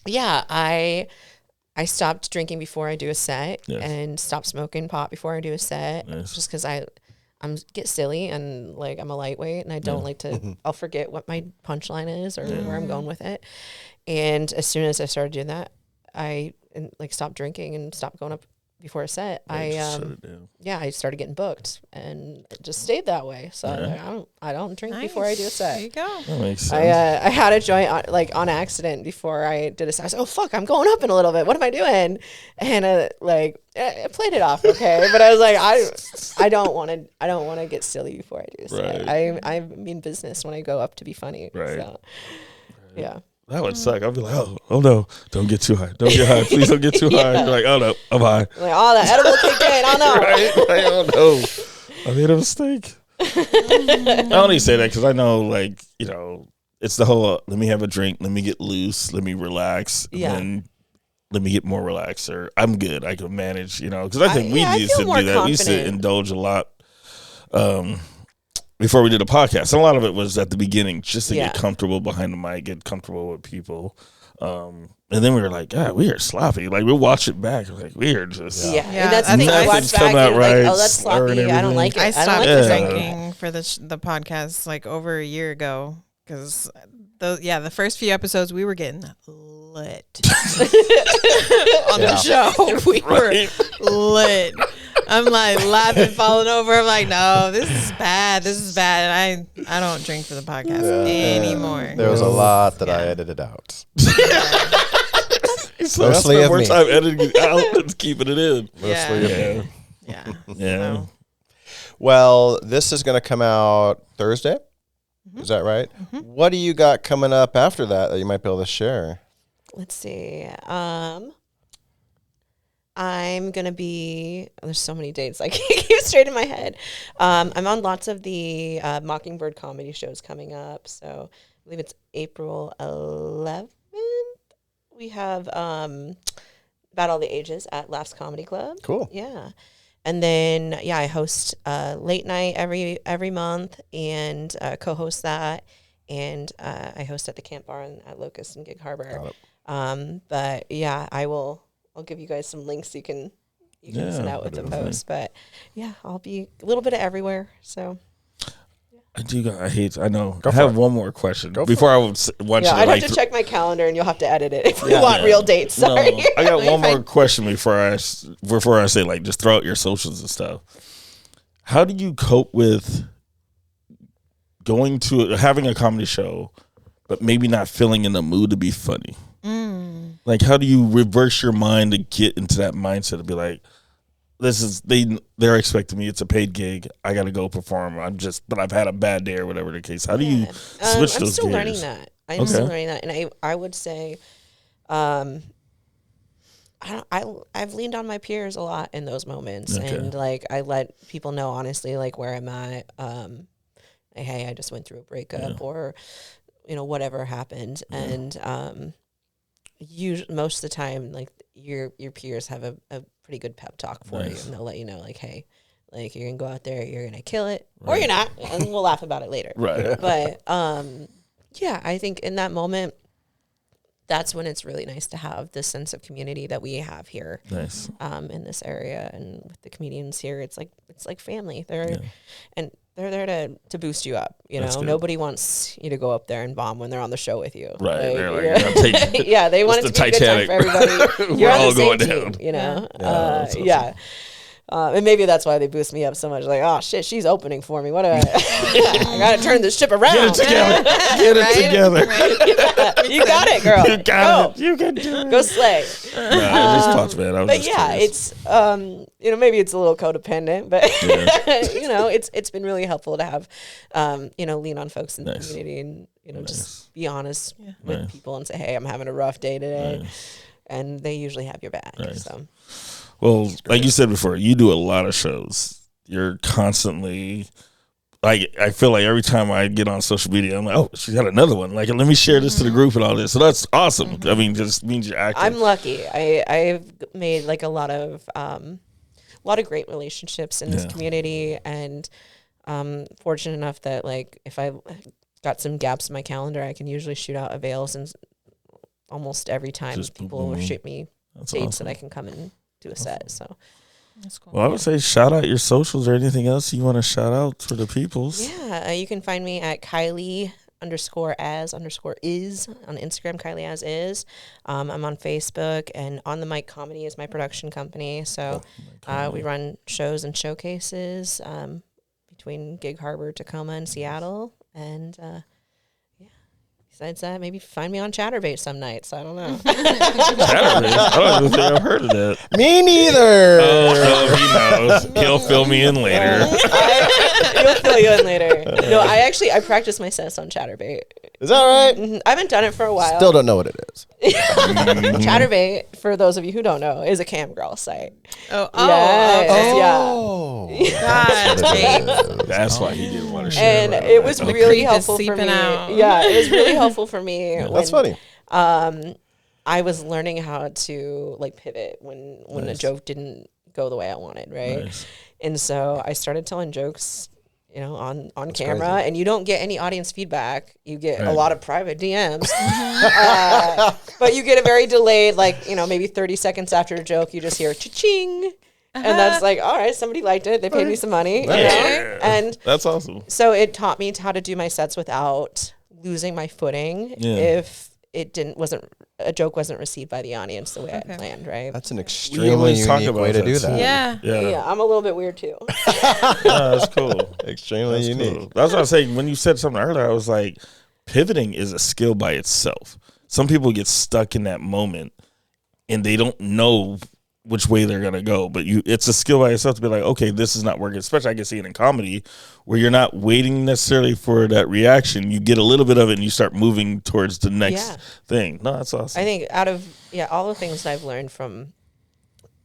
yeah, I stopped drinking before I do a set and stopped smoking pot before I do a set just because I'm get silly and like I'm a lightweight and I don't like to, I'll forget what my punchline is or where I'm going with it. And as soon as I started doing that, I stopped drinking and stopped going up before a set. I started getting booked and it just stayed that way. So I don't drink before I do a set. There you go. That makes sense. I had a joint on accident before I did a set. I was like, oh fuck, I'm going up in a little bit. What am I doing? And I played it off okay, but I was like, I don't want to get silly before I do a set. I mean business when I go up to be funny. Right. So, yeah. That would suck. I'd be like, oh no, don't get too high. Don't get high. Please don't get too high. You're like, oh no, I'm high. Like, oh, the edible kicked in. Oh no. Right? Like, oh no, I made a mistake. I only say that because I know, it's the whole, let me have a drink, let me get loose, let me relax, and let me get more relaxed, or I'm good, I can manage, because I think we used to do that. Confident. We used to indulge a lot. Before we did a podcast, and a lot of it was at the beginning just to get comfortable behind the mic, get comfortable with people. And then we were like, God, we are sloppy. Like, we'll watch it back. We're like, we are just. Yeah. And that's the thing. I watched back and right, like, oh, that's sloppy. I don't like it. I stopped drinking for the podcast like over a year ago because, the first few episodes we were getting lit on the show. We were lit. I'm like laughing, falling over. I'm like, no, this is bad. And I don't drink for the podcast anymore. There was a lot that I edited out. So mostly of more time editing it out than keeping it in. Mostly of me. Yeah. So. Well, this is going to come out Thursday. Mm-hmm. Is that right? Mm-hmm. What do you got coming up after that you might be able to share? Let's see. I'm going to be, there's so many dates I can't keep straight in my head. I'm on lots of the Mockingbird comedy shows coming up. So I believe it's April 11th. We have About All the Ages at Laughs Comedy Club. Cool. Yeah. And then, I host late night every month and co-host that. And I host at the Camp Bar at Locust and Gig Harbor. But I'll give you guys some links you can send out with the post. But I'll be a little bit of everywhere. So I know. I have one more question before I would want you to. I'd have to check my calendar and you'll have to edit it if we want real dates. Sorry. No, I got one more question before I say just throw out your socials and stuff. How do you cope with having a comedy show, but maybe not feeling in the mood to be funny? Like, how do you reverse your mind to get into that mindset to be like, they're expecting me. It's a paid gig. I got to go perform. But I've had a bad day or whatever the case. How do you switch those gears? I'm still learning that. And I would say, I've leaned on my peers a lot in those moments, and I let people know honestly where I'm at. Hey, I just went through a breakup, or whatever happened, and most of the time, your peers have a pretty good pep talk for you, and they'll let you know, hey, you're gonna go out there, you're gonna kill it, or you're not, and we'll laugh about it later. Right. But I think in that moment, that's when it's really nice to have this sense of community that we have here. Nice. In this area, and with the comedians here, it's like family. They're there to boost you up. Nobody wants you to go up there and bomb when they're on the show with you. Right. They want it to be a good time for everybody. You're all going down. Team, and maybe that's why they boost me up so much. Oh shit, she's opening for me. What do I gotta turn this ship around. Get it together. Right? You got it, girl. You got it. You can do it. Go slay. Just touch, man. It's maybe it's a little codependent, but it's been really helpful to have lean on folks in the community and just be honest with people and say, hey, I'm having a rough day today, and they usually have your back. So. Well, like you said before, you do a lot of shows. You're constantly like I feel like every time I get on social media, I'm like, oh, she's got another one. Like, let me share this to the group and all this. So that's awesome. I mean, just means you're active. I'm lucky. I've made like a lot of great relationships in this community, and fortunate enough that like if I got some gaps in my calendar, I can usually shoot out avails, and almost every time people will shoot me dates that I can come and do a set. So. That's cool. Well, I would say shout out your socials or anything else you want to shout out for the peoples. Yeah, you can find me at Kylee_as_is on Instagram, Kylee as is. I'm on Facebook, and On the Mic Comedy is my production company. So we run shows and showcases between Gig Harbor, Tacoma, and Seattle. And besides that, maybe find me on Chatterbait some nights. I don't know. Chatterbait? I don't even think I've heard of that. Me neither. Oh, he knows. He'll fill me in later. He'll fill you in later. No, I practice my sets on Chatterbait. Is that right? Mm-hmm. I haven't done it for a while. Still don't know what it is. Chatterbait, for those of you who don't know, is a cam girl site. That's why he didn't want to share. And it was really helpful for me. Yeah, it was really helpful for me. That's funny. I was learning how to like pivot when a joke didn't go the way I wanted, right? Nice. And so I started telling jokes, on camera, and you don't get any audience feedback. You get a lot of private DMs, but you get a very delayed, like, maybe 30 seconds after a joke, you just hear cha-ching. And that's like, all right, somebody liked it. They paid me some money. And that's awesome. So it taught me how to do my sets without losing my footing if a joke wasn't received by the audience the way I had planned, right? That's an extremely unique way to do that. Yeah, I'm a little bit weird too. That's cool. Extremely unique. Cool. That's what I was saying. When you said something earlier, I was like, pivoting is a skill by itself. Some people get stuck in that moment and they don't know which way they're gonna go, but it's a skill by itself to be like, okay, this is not working. Especially I can see it in comedy where you're not waiting necessarily for that reaction. You get a little bit of it and you start moving towards the next thing. No, that's awesome. I think out of all the things that I've learned from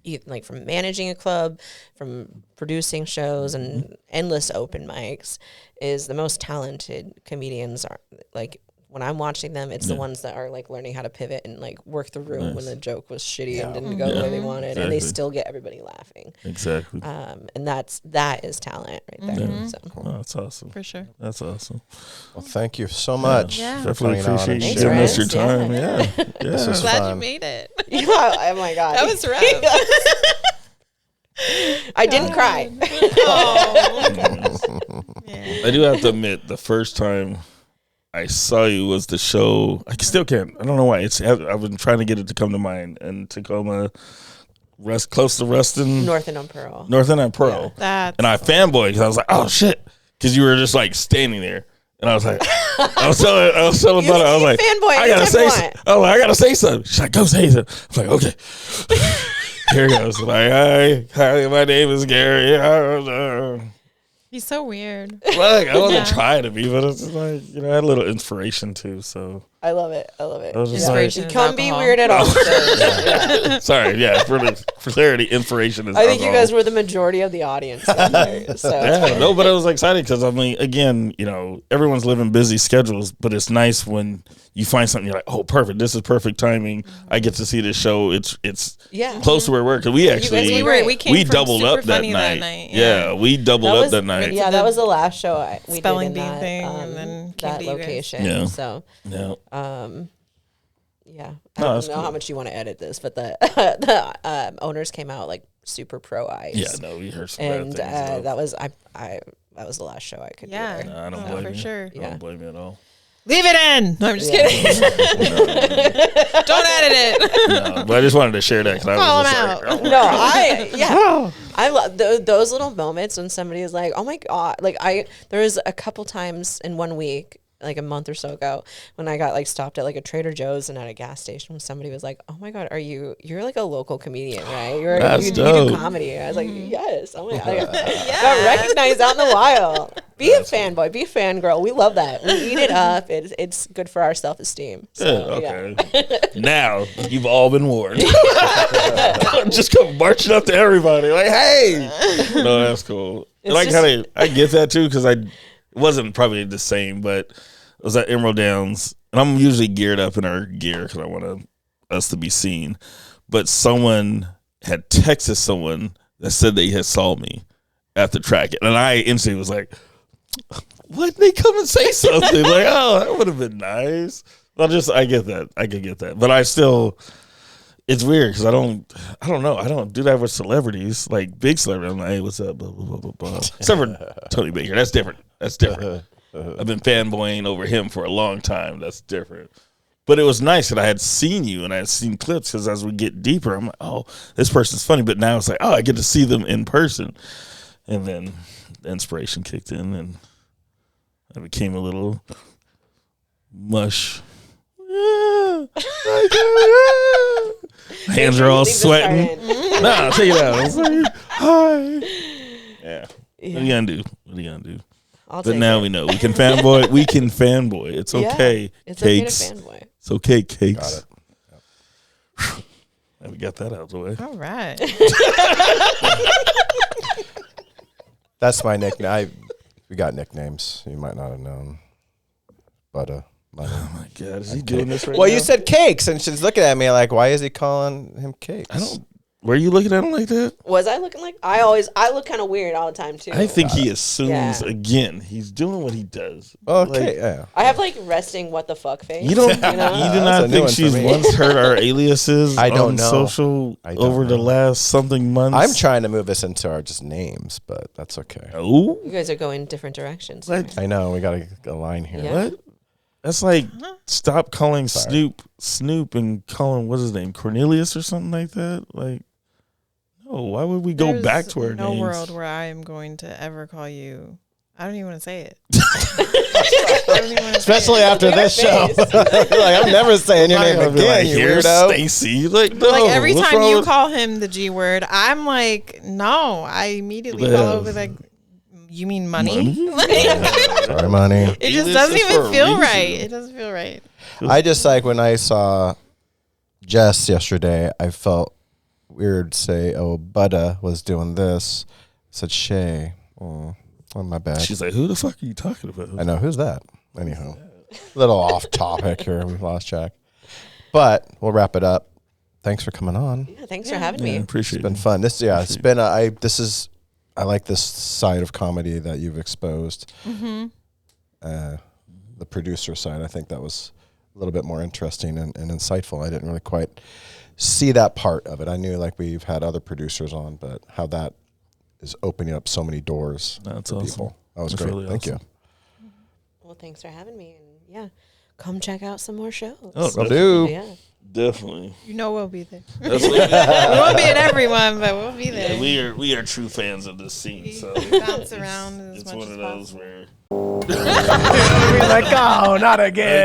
managing a club, from producing shows and endless open mics, is the most talented comedians are like, when I'm watching them, it's the ones that are like learning how to pivot and like work the room when the joke was shitty and didn't go the way they wanted, and they still get everybody laughing. Exactly. And that is talent right there. Yeah. So. Oh, that's awesome. For sure. That's awesome. Well, thank you so much. Yeah. Definitely appreciate you Thanks, giving us your Rez. time. Yeah. This was Glad fun. you made it. Oh my God. That was rough. I didn't cry. I do have to admit, the first time I saw you was the show. I still can't. I don't know why. I've been trying to get it to come to mind. In Tacoma, close to Ruston. North and on Pearl. That's and I fanboyed because I was like, oh shit, because you were just like standing there, and I was like, I was telling about it. I was like, fanboy I gotta say, I gotta say something. She's like, go say something. I'm like, okay. Here goes. Like, hi, my name is Gary. he's so weird. Like, I wasn't trying to be, but it's just like, I had a little inspiration too. So I love it. I was just Inspiration like, is come be alcohol. weird at all. sorry, for clarity, inspiration is. I think you alcohol. guys were the majority of the audience. There, so Yeah, no, but I was excited because I mean, again, everyone's living busy schedules, but it's nice when you find something you're like, oh, perfect. This is perfect timing. I get to see this show. It's close to where we're because we actually we doubled up that night. Yeah, we doubled up that night. Yeah, that was the last show we spelling did in bee that, thing, and then came that to you guys. location. Yeah. So Yeah. yeah, I don't know how much you want to edit this, but the owners came out like super pro ice. Yeah, no, we heard some And bad things. that was that was the last show I could do. Yeah. there. I don't blame for you. sure. I don't blame you at all. Leave it in. No, I'm just kidding. Don't edit it. No, but I just wanted to share that because I Call was him just out. like, I love those little moments when somebody is like, oh my God. Like there was a couple times in 1 week, like a month or so ago, when I got like stopped at like a Trader Joe's and at a gas station when somebody was like, oh my God, you're like a local comedian, right? You do comedy. I was like, yes. Oh my God. I got recognized out in the wild. Be a fanboy. Be a fangirl. We love that. We eat it up. It's good for our self-esteem. So, okay. Now, you've all been warned. Just come marching up to everybody like, hey. No, that's cool. And I get that, too, because it wasn't probably the same, but it was at Emerald Downs. And I'm usually geared up in our gear because I want us to be seen. But someone had texted someone that said they had saw me at the track. And I instantly was like, why didn't they come and say something? Like, oh, that would have been nice. I get that. I can get that. But I still, it's weird because I don't know. I don't do that with celebrities, like big celebrities. I'm like, hey, what's up? Blah, blah, blah, blah, blah. Except for Tony Baker. That's different. I've been fanboying over him for a long time. That's different. But it was nice that I had seen you and I had seen clips because as we get deeper, I'm like, oh, this person's funny. But now it's like, oh, I get to see them in person. And then the inspiration kicked in and I became a little mush. Hands are all sweating. Nah, take it out. I was like, hi. Yeah. What are you gonna do? But now we know we can fanboy. We can fanboy. It's okay. It's Cakes. okay to fanboy. It's okay, Cakes. Got it. And we got that out of the way. All right. That's my nickname. We got nicknames. You might not have known. But oh my God, is he doing this right now? Well, you said Cakes, and she's looking at me like, why is he calling him Cakes? Were you looking at him like that? Was I looking like? I look kind of weird all the time too. I think he assumes again. He's doing what he does. Okay, yeah. I have like resting what the fuck face. You don't. You do not think she's once heard our aliases? I don't on know. Social over the last something months. I'm trying to move this into our just names, but that's okay. Oh, you guys are going different directions. I know we got a line here. Yeah. what? That's like stop calling Snoop and calling what's his name Cornelius or something like that. Like, no, why would we go back to our names? No world where I am going to ever call you. I don't even want to say it. Especially after this show. Like, I'm never saying your name again, like, you here's weirdo. Stacy. Like, no. Like every what's time wrong you with- call him the G word, I'm like, no. I immediately follow with like, you mean money? Sorry, money. It just Aliases doesn't for even a feel reason. right. It doesn't feel right. I just like when I saw Jess yesterday, I felt weird to say, oh, Butta was doing this. I said, Shay. Oh, my bad. She's like, who the fuck are you talking about? I know. Who's that? Anywho. Little off topic here. We lost track. But we'll wrap it up. Thanks for coming on. Yeah, thanks for having me. Appreciate It's been fun. I like this side of comedy that you've exposed. Mm-hmm. The producer side, I think that was a little bit more interesting and insightful. I didn't really quite see that part of it. I knew like we've had other producers on, but how that is opening up so many doors That's for awesome. people. That was That's great. really Thank awesome. you. Well, thanks for having me, and yeah, come check out some more shows. Oh, Will do. Yeah. Definitely. You know we'll be there. That's We won't be at everyone, but we'll be there. we are true fans of this scene. So We bounce around as it's much one as of those possible. where We're like, oh, not again.